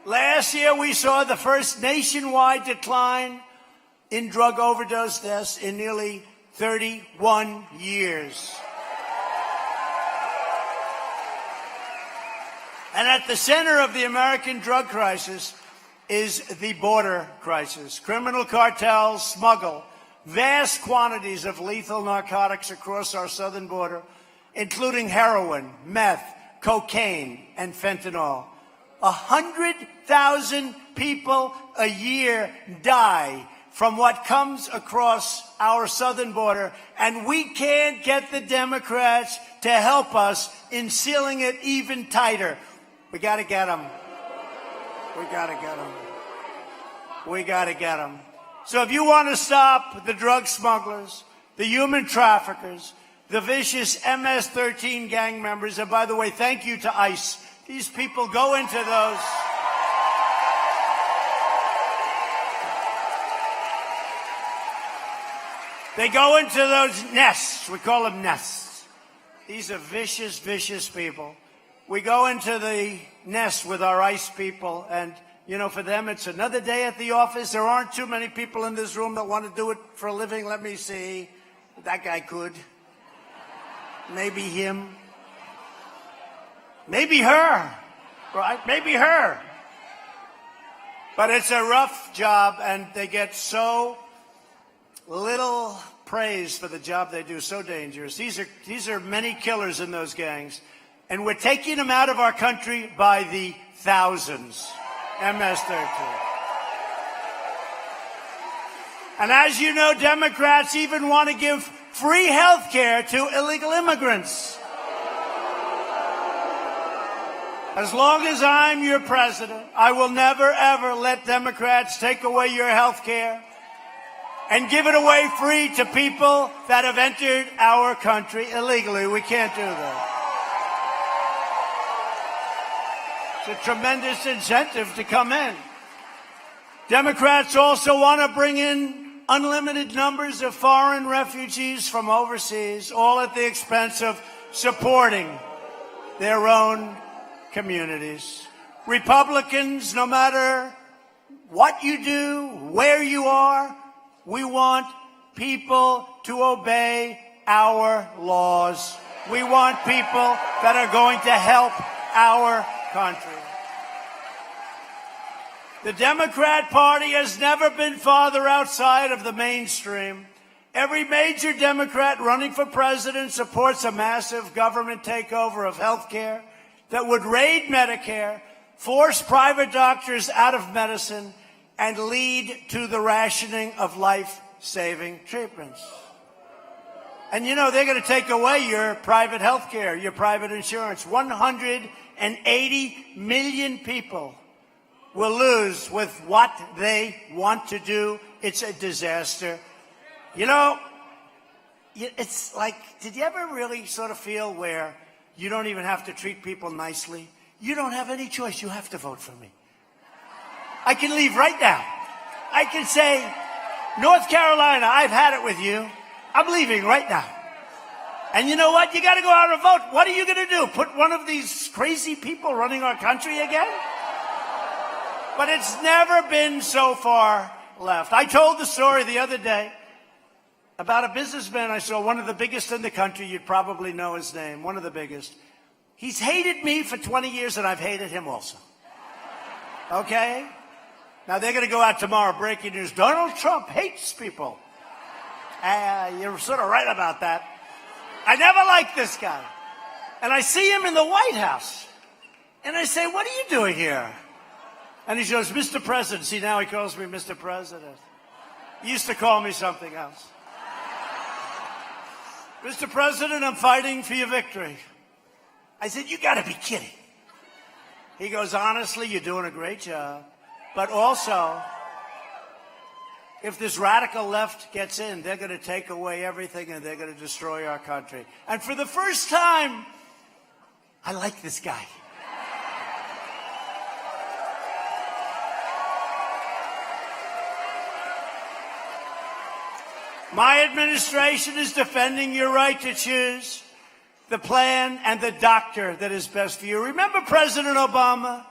Last year, we saw the first nationwide decline in drug overdose deaths in nearly 31 years. And at the center of the American drug crisis is the border crisis. Criminal cartels smuggle vast quantities of lethal narcotics across our southern border, including heroin, meth, cocaine, and fentanyl. 100,000 people a year die from what comes across our southern border, and we can't get the Democrats to help us in sealing it even tighter. We got to get them. We got to get them. We got to get them. So if you want to stop the drug smugglers, the human traffickers, the vicious MS-13 gang members, and by the way, thank you to ICE. These people go into those. They go into those nests. We call them nests. These are vicious, vicious people. We go into the nest with our ICE people, and, you know, for them, it's another day at the office. There aren't too many people in this room that want to do it for a living. Let me see. That guy could. Maybe him. Maybe her. Right? Maybe her. But it's a rough job, and they get so little praise for the job they do. So dangerous. These are many killers in those gangs. And we're taking them out of our country by the thousands. MS-13. And as you know, Democrats even want to give free health care to illegal immigrants. As long as I'm your president, I will never, ever let Democrats take away your health care and give it away free to people that have entered our country illegally. We can't do that. A tremendous incentive to come in. Democrats also want to bring in unlimited numbers of foreign refugees from overseas, all at the expense of supporting their own communities. Republicans, no matter what you do, where you are, we want people to obey our laws. We want people that are going to help our country. The Democrat Party has never been farther outside of the mainstream. Every major Democrat running for president supports a massive government takeover of health care that would raid Medicare, force private doctors out of medicine, and lead to the rationing of life-saving treatments. And you know, they're going to take away your private health care, your private insurance. 180 million people will lose with what they want to do. It's a disaster. You know, it's like, did you ever really sort of feel where you don't even have to treat people nicely? You don't have any choice. You have to vote for me. I can leave right now. I can say, North Carolina, I've had it with you. I'm leaving right now. And you know what? You got to go out and vote. What are you going to do? Put one of these crazy people running our country again? But it's never been so far left. I told the story the other day about a businessman I saw, one of the biggest in the country. You'd probably know his name, one of the biggest. He's hated me for 20 years, and I've hated him also. Okay? Now, they're going to go out tomorrow, breaking news. Donald Trump hates people. You're sort of right about that. I never liked this guy. And I see him in the White House. And I say, what are you doing here? And he goes, Mr. President. See, now he calls me Mr. President. He used to call me something else. Mr. President, I'm fighting for your victory. I said, you got to be kidding. He goes, honestly, you're doing a great job. But also, if this radical left gets in, they're going to take away everything and they're going to destroy our country. And for the first time, I like this guy. My administration is defending your right to choose the plan and the doctor that is best for you. Remember President Obama?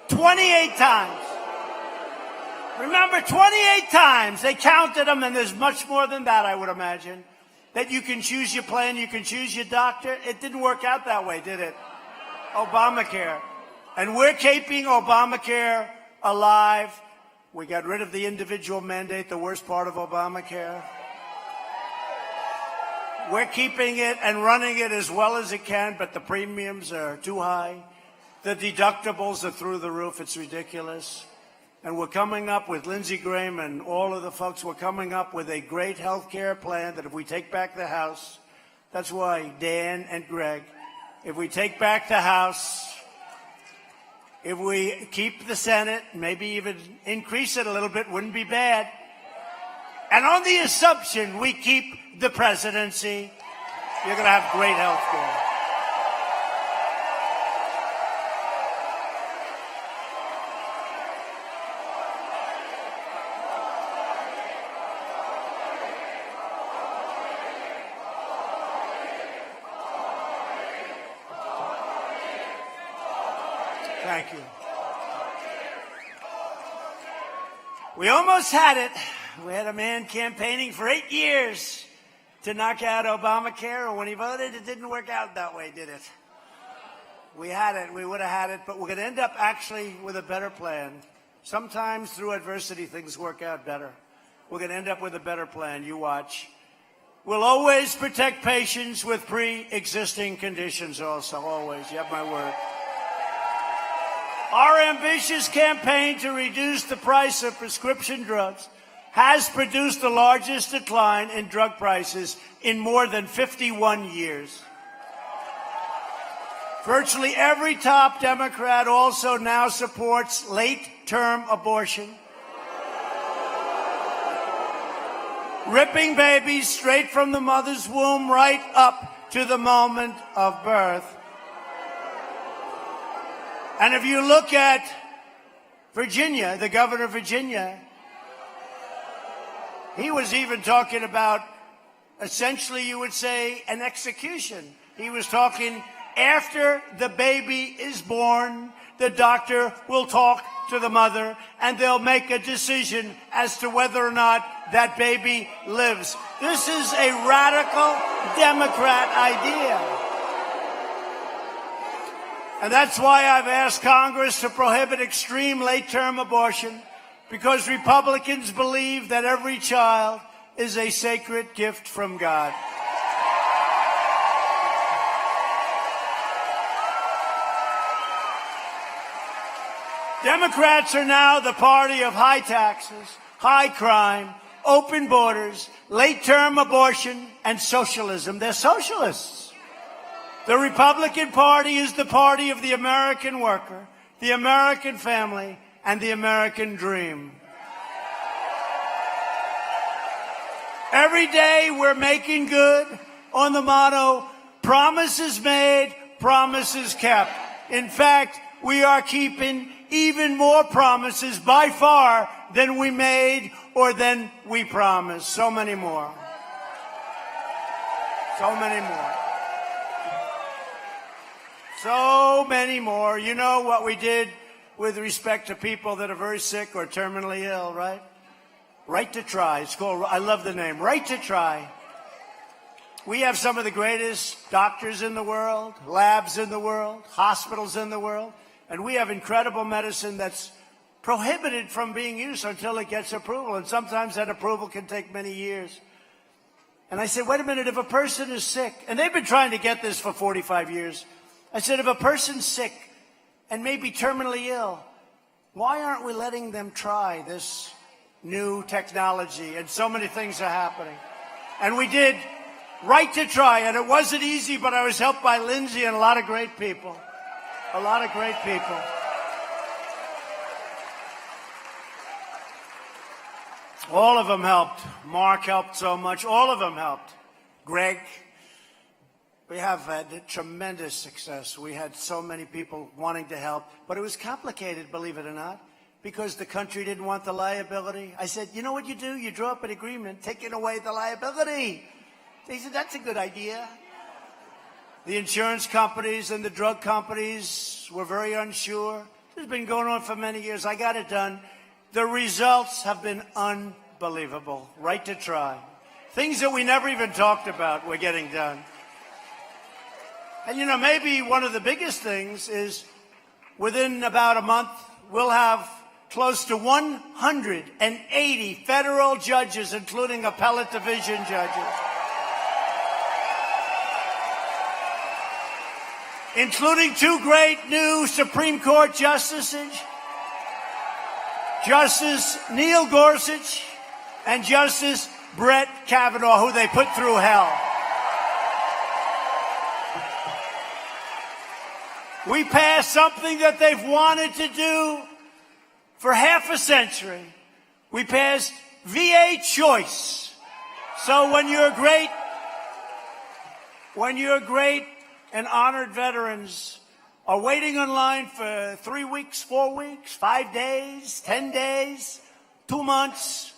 28 times. Remember, 28 times. They counted them, and there's much more than that, I would imagine. That you can choose your plan, you can choose your doctor. It didn't work out that way, did it? Obamacare. And we're keeping Obamacare alive. We got rid of the individual mandate, the worst part of Obamacare. We're keeping it and running it as well as it can, but the premiums are too high. The deductibles are through the roof. It's ridiculous. And we're coming up with Lindsey Graham and all of the folks, we're coming up with a great health care plan that if we take back the House, that's why Dan and Greg, if we take back the House, if we keep the Senate, maybe even increase it a little bit, wouldn't be bad. And on the assumption we keep the presidency, you're going to have great health care. Thank you. We almost had it. We had a man campaigning for 8 years to knock out Obamacare, and when he voted, it didn't work out that way, did it? We had it. We would have had it, but we're going to end up actually with a better plan. Sometimes through adversity, things work out better. We're going to end up with a better plan. You watch. We'll always protect patients with pre-existing conditions also, always. You have my word. Our ambitious campaign to reduce the price of prescription drugs has produced the largest decline in drug prices in more than 51 years. Virtually every top Democrat also now supports late-term abortion, ripping babies straight from the mother's womb right up to the moment of birth. And if you look at Virginia, the governor of Virginia, he was even talking about, essentially, you would say, an execution. He was talking after the baby is born, the doctor will talk to the mother, and they'll make a decision as to whether or not that baby lives. This is a radical Democrat idea. And that's why I've asked Congress to prohibit extreme late-term abortion, because Republicans believe that every child is a sacred gift from God. Democrats are now the party of high taxes, high crime, open borders, late-term abortion, and socialism. They're socialists. The Republican Party is the party of the American worker, the American family, and the American dream. Every day we're making good on the motto, promises made, promises kept. In fact, we are keeping even more promises by far than we made or than we promised. So many more. So many more. So many more. You know what we did with respect to people that are very sick or terminally ill, right? Right to Try. It's called, I love the name, Right to Try. We have some of the greatest doctors in the world, labs in the world, hospitals in the world, and we have incredible medicine that's prohibited from being used until it gets approval, and sometimes that approval can take many years. And I said, wait a minute, if a person is sick, and they've been trying to get this for 45 years, I said, if a person's sick and maybe terminally ill, why aren't we letting them try this new technology? And so many things are happening. And we did Right to Try, and it wasn't easy, but I was helped by Lindsey and a lot of great people. A lot of great people. All of them helped. Mark helped so much. All of them helped. Greg. We have had tremendous success. We had so many people wanting to help, but it was complicated, believe it or not. because the country didn't want the liability. I said, you know what you do? You draw up an agreement taking away the liability. They said, that's a good idea. The insurance companies and the drug companies were very unsure. This has been going on for many years. I got it done. The results have been unbelievable. Right to try. Things that we never even talked about, we're getting done. And, you know, maybe one of the biggest things is within about a month, we'll have close to 180 federal judges, including appellate division judges, including 2 great new Supreme Court justices, Justice Neil Gorsuch and Justice Brett Kavanaugh, who they put through hell. We passed something that they've wanted to do for half a century. We passed VA choice. So when you're great and honored veterans are waiting in line for 3 weeks, 4 weeks, 5 days, 10 days, 2 months,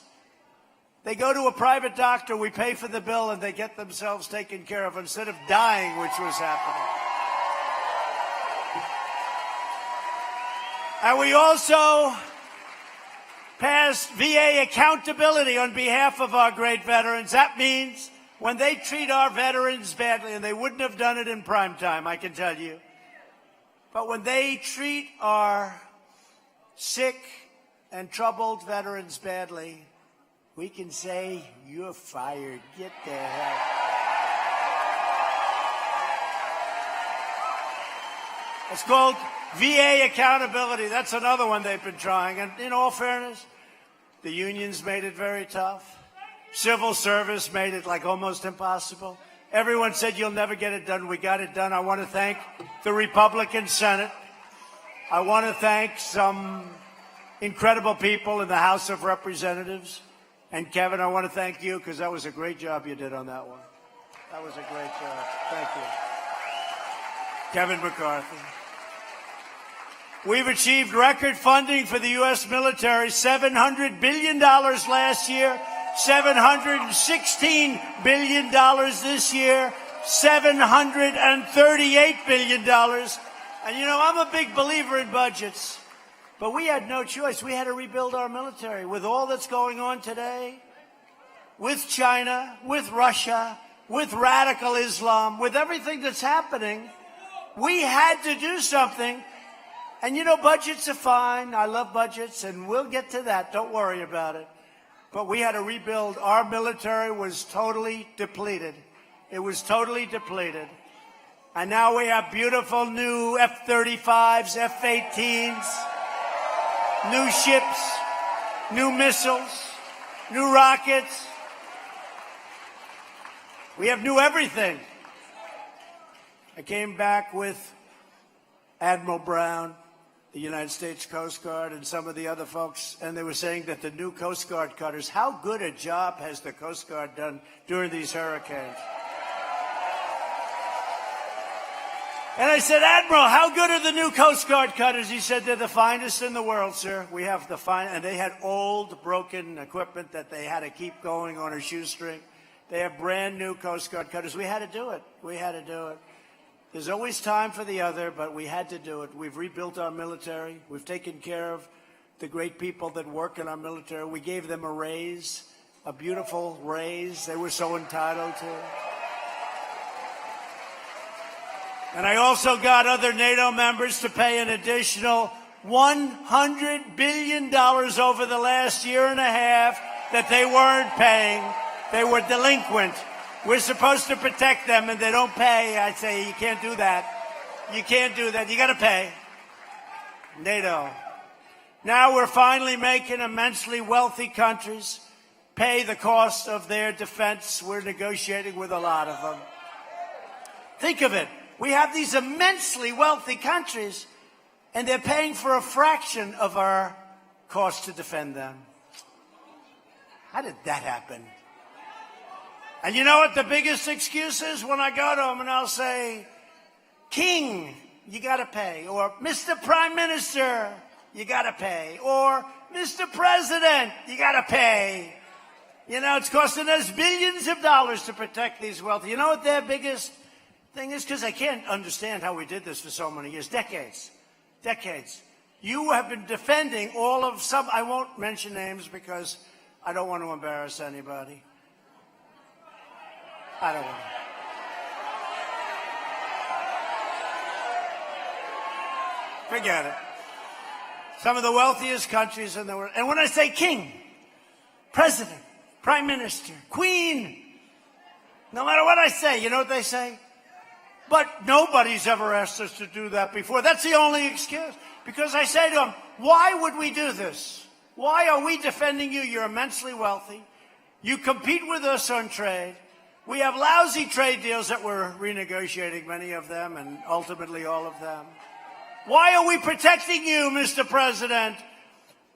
they go to a private doctor, we pay for the bill, and they get themselves taken care of instead of dying, which was happening. And we also passed VA accountability on behalf of our great veterans. That means when they treat our veterans badly, and they wouldn't have done it in prime time, I can tell you, but when they treat our sick and troubled veterans badly, we can say, you're fired. Get the hell. It's called VA accountability. That's another one they've been trying. And in all fairness, the unions made it very tough. Civil service made it like almost impossible. Everyone said you'll never get it done. We got it done. I want to thank the Republican Senate. I want to thank some incredible people in the House of Representatives. And Kevin, I want to thank you because that was a great job you did on that one. That was a great job. Thank you. Kevin McCarthy. We've achieved record funding for the U.S. military, $700 billion last year, $716 billion this year, $738 billion. And, you know, I'm a big believer in budgets, but we had no choice. We had to rebuild our military with all that's going on today, with China, with Russia, with radical Islam, with everything that's happening. We had to do something. And, you know, budgets are fine. I love budgets, and we'll get to that. Don't worry about it. But we had to rebuild. Our military was totally depleted. It was totally depleted. And now we have beautiful new F-35s, F-18s, new ships, new missiles, new rockets. We have new everything. I came back with Admiral Brown, the United States Coast Guard, and some of the other folks, and they were saying that the new Coast Guard cutters, how good a job has the Coast Guard done during these hurricanes? And I said, Admiral, how good are the new Coast Guard cutters? He said, they're the finest in the world, sir. We have the fine, and they had old, broken equipment that they had to keep going on a shoestring. They have brand new Coast Guard cutters. We had to do it. We had to do it. There's always time for the other, but we had to do it. We've rebuilt our military. We've taken care of the great people that work in our military. We gave them a raise, a beautiful raise they were so entitled to. And I also got other NATO members to pay an additional $100 billion over the last year and a half that they weren't paying. They were delinquent. We're supposed to protect them, and they don't pay. I say, you can't do that. You can't do that. You got to pay. NATO. Now we're finally making immensely wealthy countries pay the cost of their defense. We're negotiating with a lot of them. Think of it. We have these immensely wealthy countries, and they're paying for a fraction of our cost to defend them. How did that happen? And you know what the biggest excuse is? When I go to them and I'll say, King, you got to pay. Or Mr. Prime Minister, you got to pay. Or, Mr. President, you got to pay. You know, it's costing us billions of dollars to protect these wealthy. You know what their biggest thing is? Because I can't understand how we did this for so many years. Decades. You have been defending all of some, I won't mention names because I don't want to embarrass anybody. I don't want to. Forget it. Some of the wealthiest countries in the world. And when I say king, president, prime minister, queen, no matter what I say, you know what they say? But nobody's ever asked us to do that before. That's the only excuse. Because I say to them, why would we do this? Why are we defending you? You're immensely wealthy. You compete with us on trade. We have lousy trade deals that we're renegotiating, many of them, and ultimately all of them. Why are we protecting you, Mr. President?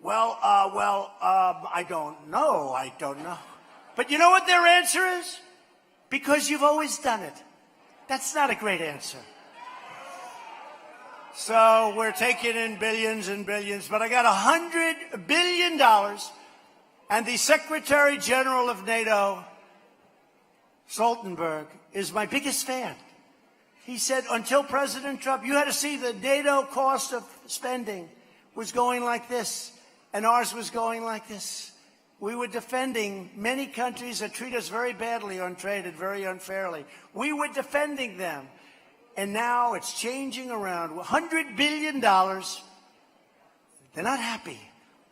Well, I don't know. But you know what their answer is? Because you've always done it. That's not a great answer. So we're taking in billions and billions, but I got $100 billion, and the Secretary General of NATO, Stoltenberg, is my biggest fan. He said, until President Trump, you had to see the NATO cost of spending was going like this, and ours was going like this. We were defending many countries that treat us very badly on trade and very unfairly. We were defending them. And now it's changing around. $100 billion. They're not happy.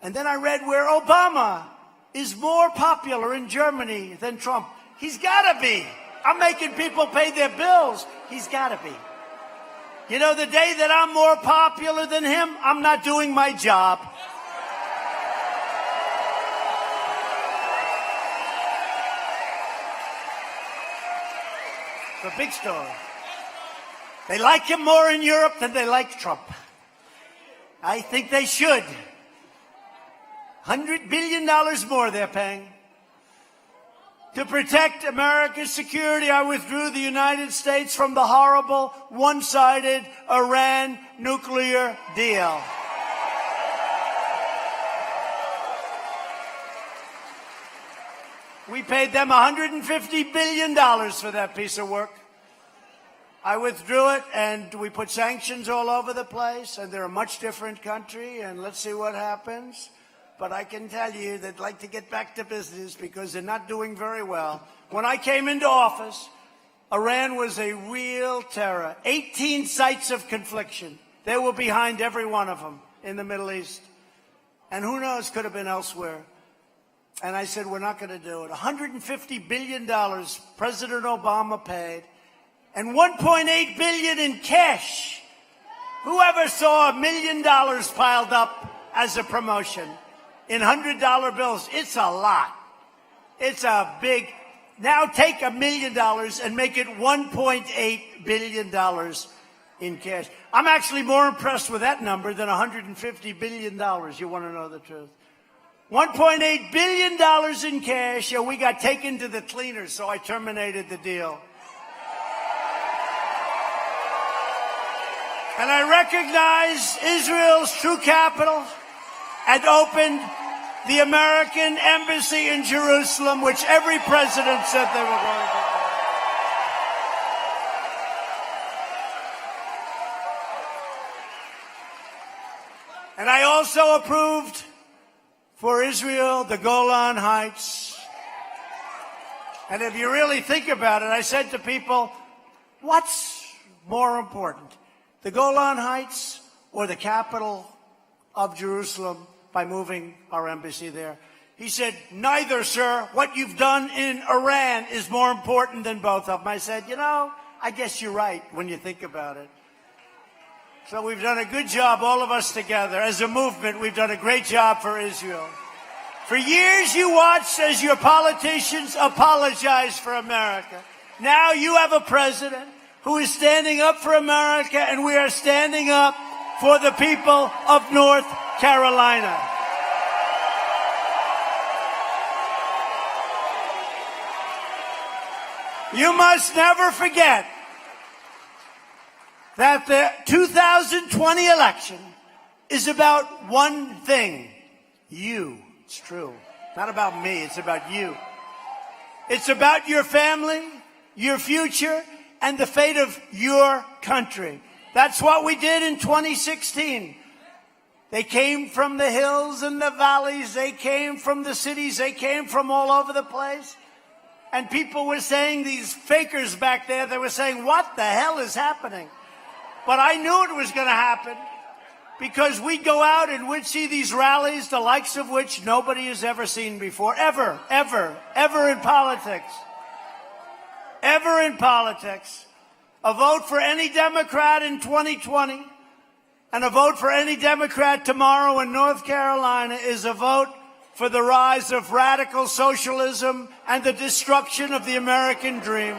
And then I read where Obama is more popular in Germany than Trump. He's got to be. I'm making people pay their bills. He's got to be. You know, the day that I'm more popular than him, I'm not doing my job. It's a big story. They like him more in Europe than they like Trump. I think they should. $100 billion more they're paying. To protect America's security, I withdrew the United States from the horrible, one-sided Iran nuclear deal. We paid them $150 billion for that piece of work. I withdrew it, and we put sanctions all over the place, and they're a much different country, and let's see what happens. But I can tell you they'd like to get back to business because they're not doing very well. When I came into office, Iran was a real terror. 18 sites of confliction. They were behind every one of them in the Middle East. And who knows, could have been elsewhere. And I said, we're not going to do it. $150 billion President Obama paid, and $1.8 billion in cash. Whoever saw $1 million piled up as a promotion in $100 bills? It's a lot. It's a big. Now take $1 million and make it $1.8 billion in cash. I'm actually more impressed with that number than $150 billion. You want to know the truth? $1.8 billion in cash. Yeah, we got taken to the cleaners, so I terminated the deal. And I recognized Israel's true capital and opened the American embassy in Jerusalem, which every president said they were going to do. And I also approved for Israel the Golan Heights. And if you really think about it, I said to people, what's more important, the Golan Heights or the capital of Jerusalem by moving our embassy there? He said, neither, sir. What you've done in Iran is more important than both of them. I said, you know, I guess you're right when you think about it. So we've done a good job, all of us together. As a movement, we've done a great job for Israel. For years, you watched as your politicians apologized for America. Now you have a president who is standing up for America, and we are standing up for the people of North Carolina. You must never forget that the 2020 election is about one thing. You. It's true. Not about me. It's about you. It's about your family, your future, and the fate of your country. That's what we did in 2016. They came from the hills and the valleys. They came from the cities. They came from all over the place. And people were saying, these fakers back there, they were saying, what the hell is happening? But I knew it was going to happen because we'd go out and we'd see these rallies, the likes of which nobody has ever seen before. Ever in politics. Ever in politics. A vote for any Democrat in 2020 and a vote for any Democrat tomorrow in North Carolina is a vote for the rise of radical socialism and the destruction of the American dream.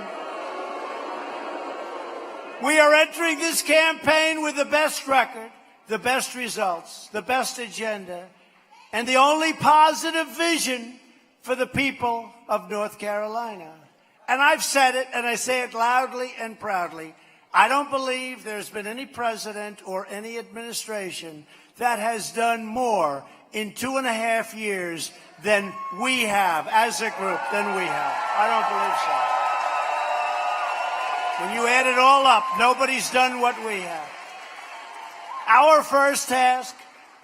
We are entering this campaign with the best record, the best results, the best agenda, and the only positive vision for the people of North Carolina. And I've said it, and I say it loudly and proudly. I don't believe there's been any president or any administration that has done more in 2.5 years than we have, as a group, than we have. I don't believe so. When you add it all up, nobody's done what we have. Our first task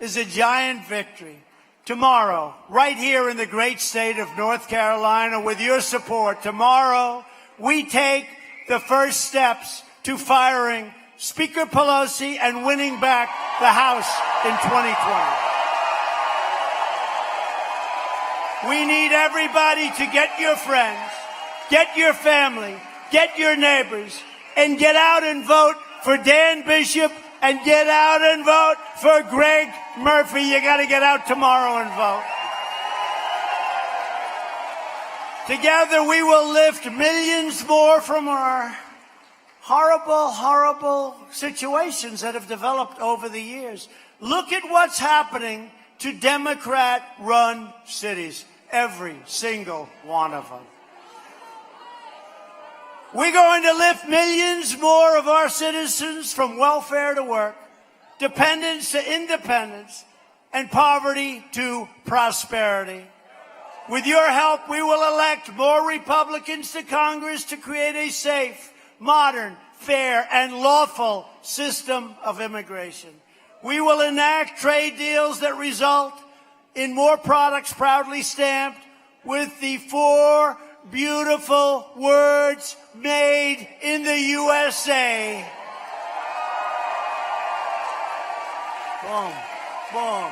is a giant victory. Tomorrow, right here in the great state of North Carolina, with your support, tomorrow, we take the first steps to firing Speaker Pelosi and winning back the House in 2020. We need everybody to get your friends, get your family, get your neighbors, and get out and vote for Dan Bishop and get out and vote for Greg Murphy. You got to get out tomorrow and vote. Together we will lift millions more from our horrible, horrible situations that have developed over the years. Look at what's happening to Democrat-run cities, every single one of them. We're going to lift millions more of our citizens from welfare to work, dependence to independence, and poverty to prosperity. With your help, we will elect more Republicans to Congress to create a safe, modern, fair, and lawful system of immigration. We will enact trade deals that result in more products proudly stamped with the 4 beautiful words, made in the USA. Boom, boom.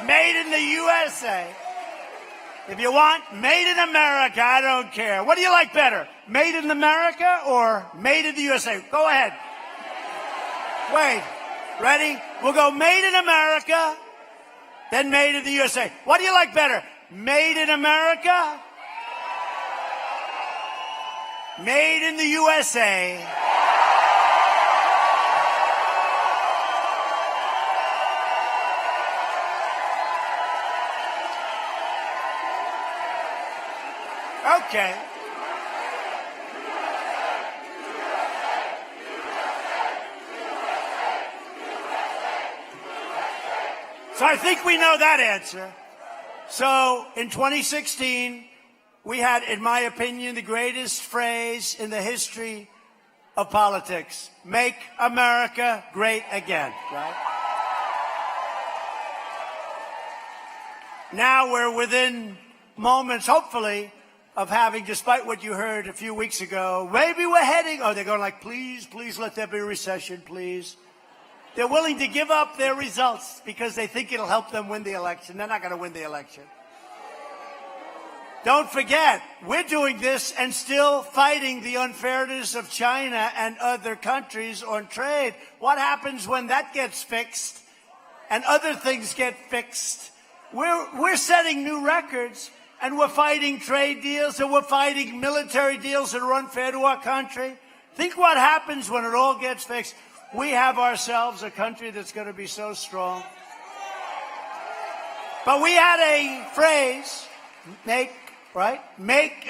Made in the USA. If you want made in America, I don't care. What do you like better? Made in America or made in the USA? Go ahead. Wait. Ready? We'll go made in America, then made in the USA. What do you like better? Made in America? Made in the USA. Okay. So I think we know that answer. So in 2016, we had, in my opinion, the greatest phrase in the history of politics. Make America great again, right? Now we're within moments, hopefully, of having, despite what you heard a few weeks ago, maybe we're heading, oh, they're going like, please, please let there be a recession, please. They're willing to give up their results because they think it'll help them win the election. They're not going to win the election. Don't forget, we're doing this and still fighting the unfairness of China and other countries on trade. What happens when that gets fixed and other things get fixed? We're setting new records, and we're fighting trade deals, and we're fighting military deals that are unfair to our country. Think what happens when it all gets fixed. We have ourselves a country that's going to be so strong. But we had a phrase, make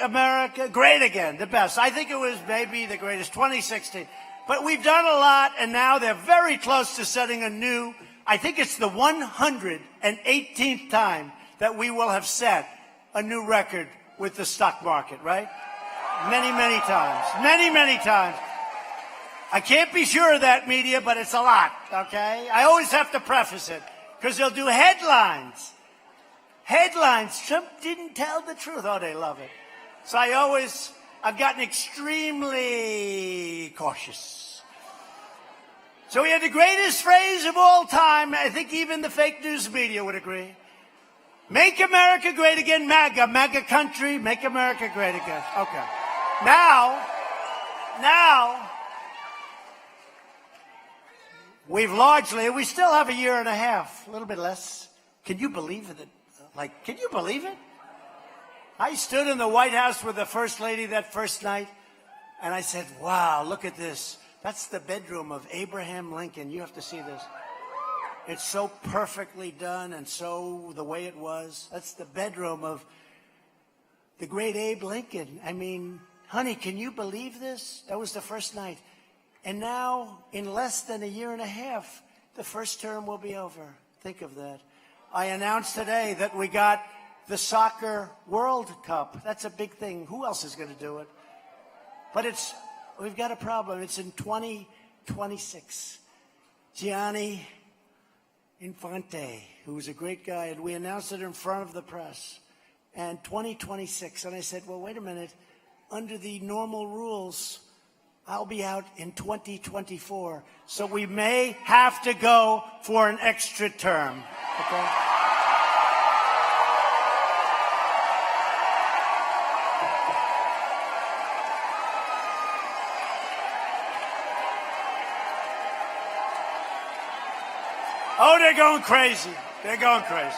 America great again, the best. I think it was maybe the greatest, 2016. But we've done a lot, and now they're very close to setting a new I think it's the 118th time that we will have set a new record with the stock market, right? Many, many times. Many, many times. I can't be sure of that, media, but it's a lot, okay? I always have to preface it, because they'll do headlines. Headlines. Trump didn't tell the truth. Oh, they love it. So I've gotten extremely cautious. So we had the greatest phrase of all time. I think even the fake news media would agree. Make America great again, MAGA, MAGA country, make America great again. Okay. Now, we still have a year and a half, a little bit less. Can you believe it? Can you believe it? I stood in the White House with the First Lady that first night, and I said, wow, look at this. That's the bedroom of Abraham Lincoln. You have to see this. It's so perfectly done and so the way it was. That's the bedroom of the great Abe Lincoln. I mean, honey, can you believe this? That was the first night. And now, in less than a year and a half, the first term will be over. Think of that. I announced today that we got the Soccer World Cup. That's a big thing. Who else is going to do it? But we've got a problem. It's in 2026. Gianni Infante, who was a great guy, and we announced it in front of the press. And 2026. And I said, well, wait a minute. Under the normal rules, I'll be out in 2024. So we may have to go for an extra term. Okay? Oh, they're going crazy. They're going crazy.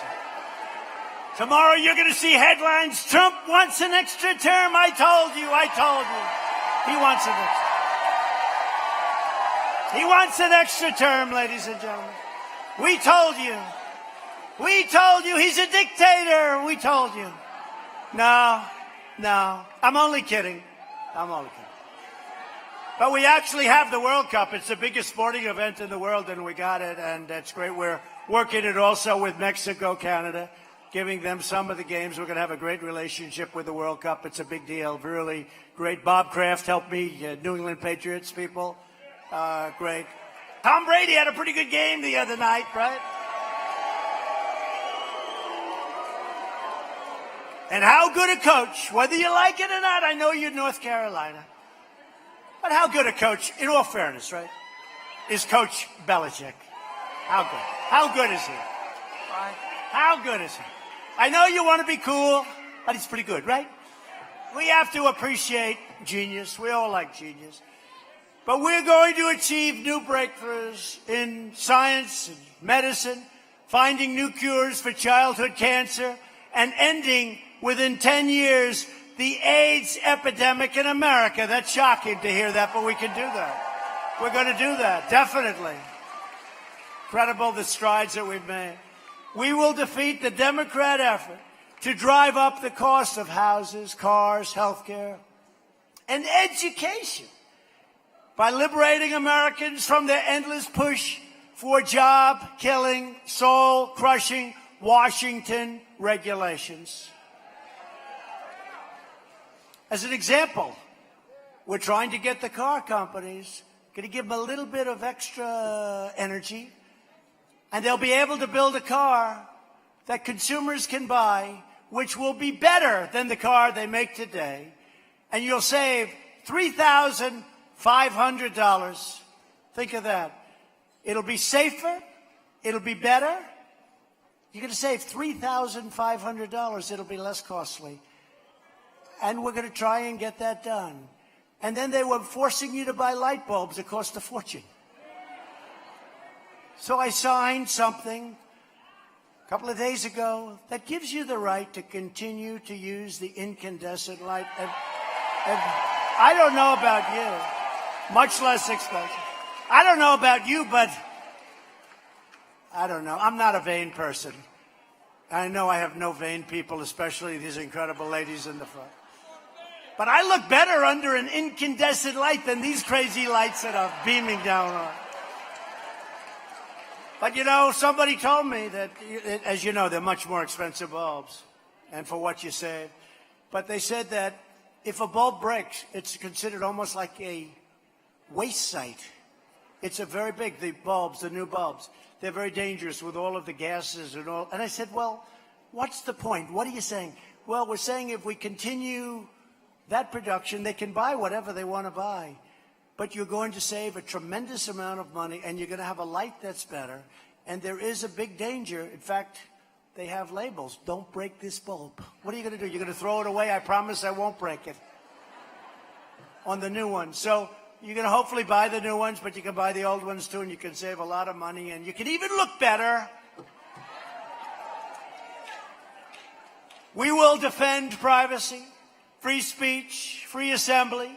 Tomorrow you're going to see headlines. Trump wants an extra term. I told you. He wants an extra. He wants an extra term, ladies and gentlemen. We told you. We told you he's a dictator. We told you. No. I'm only kidding. But we actually have the World Cup. It's the biggest sporting event in the world, and we got it, and that's great. We're working it also with Mexico, Canada, giving them some of the games. We're going to have a great relationship with the World Cup. It's a big deal, really great. Bob Kraft helped me, New England Patriots people. Great. Tom Brady had a pretty good game the other night, right? And how good a coach, whether you like it or not, I know you're North Carolina. But how good a coach, in all fairness, right, is Coach Belichick? How good? How good is he? How good is he? I know you want to be cool, but he's pretty good, right? We have to appreciate genius. We all like genius. But we're going to achieve new breakthroughs in science and medicine, finding new cures for childhood cancer, and ending within 10 years the AIDS epidemic in America. That's shocking to hear that, but we can do that. We're going to do that, definitely. Incredible the strides that we've made. We will defeat the Democrat effort to drive up the cost of houses, cars, health care, and education by liberating Americans from their endless push for job-killing, soul-crushing Washington regulations. As an example, we're trying to get the car companies, going to give them a little bit of extra energy, and they'll be able to build a car that consumers can buy, which will be better than the car they make today, and you'll save $3,500. Think of that. It'll be safer. It'll be better. You're going to save $3,500. It'll be less costly. And we're going to try and get that done. And then they were forcing you to buy light bulbs that cost a fortune. So I signed something a couple of days ago that gives you the right to continue to use the incandescent light. And I don't know about you, much less expensive. I don't know about you, but I don't know. I'm not a vain person. I know I have no vain people, especially these incredible ladies in the front. But I look better under an incandescent light than these crazy lights that are beaming down on. But, you know, somebody told me that, as you know, they're much more expensive bulbs and for what you save. But they said that if a bulb breaks, it's considered almost like a waste site. It's a very big, the bulbs, the new bulbs, they're very dangerous with all of the gases and all. And I said, well, what's the point? What are you saying? Well, we're saying if we continue that production, they can buy whatever they want to buy. But you're going to save a tremendous amount of money, and you're going to have a light that's better. And there is a big danger. In fact, they have labels. Don't break this bulb. What are you going to do? You're going to throw it away? I promise I won't break it on the new one. So you're going to hopefully buy the new ones, but you can buy the old ones too, and you can save a lot of money, and you can even look better. We will defend privacy, free speech, free assembly,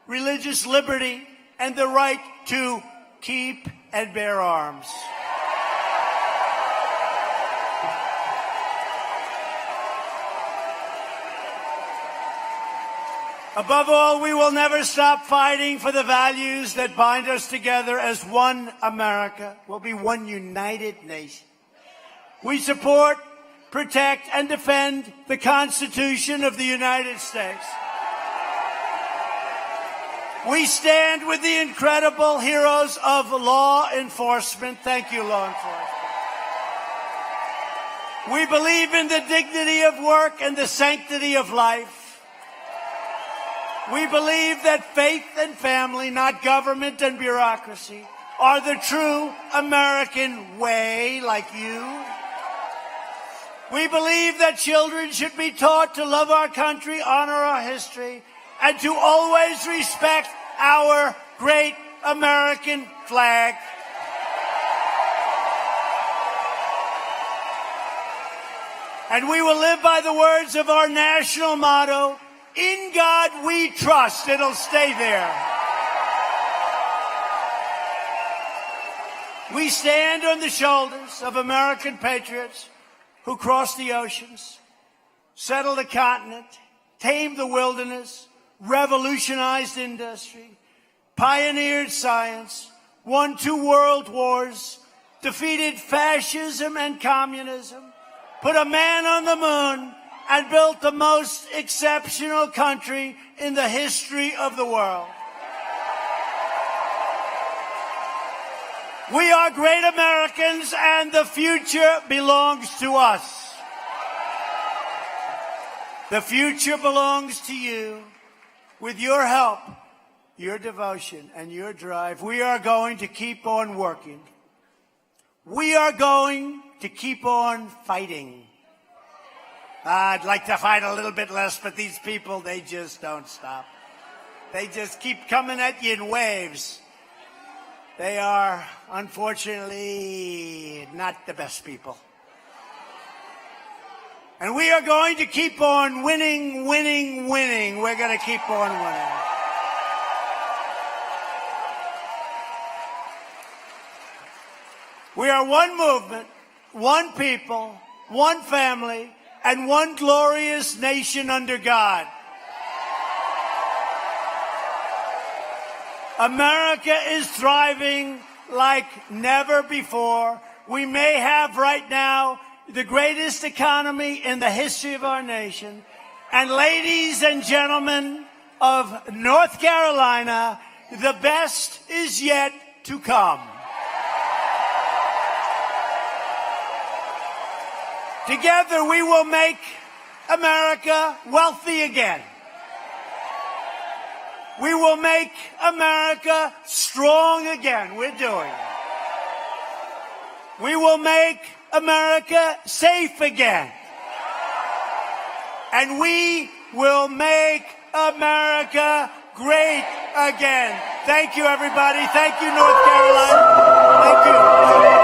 religious liberty, and the right to keep and bear arms. Above all, we will never stop fighting for the values that bind us together as one America. We'll be one united nation. We support, protect, and defend the Constitution of the United States. We stand with the incredible heroes of law enforcement. Thank you, law enforcement. We believe in the dignity of work and the sanctity of life. We believe that faith and family, not government and bureaucracy, are the true American way, like you. We believe that children should be taught to love our country, honor our history, and to always respect our great American flag. And we will live by the words of our national motto, "In God we trust." It'll stay there. We stand on the shoulders of American patriots who crossed the oceans, settled a continent, tamed the wilderness, revolutionized industry, pioneered science, won 2 world wars, defeated fascism and communism, put a man on the moon, and built the most exceptional country in the history of the world. We are great Americans, and the future belongs to us. The future belongs to you. With your help, your devotion, and your drive, we are going to keep on working. We are going to keep on fighting. I'd like to fight a little bit less, but these people, they just don't stop. They just keep coming at you in waves. They are, unfortunately, not the best people. And we are going to keep on winning, winning, winning. We're going to keep on winning. We are one movement, one people, one family, and one glorious nation under God. America is thriving like never before. We may have right now the greatest economy in the history of our nation. And ladies and gentlemen of North Carolina, the best is yet to come. Together we will make America wealthy again. We will make America strong again. We're doing it. We will make America safe again. And we will make America great again. Thank you, everybody. Thank you, North Carolina. Thank you.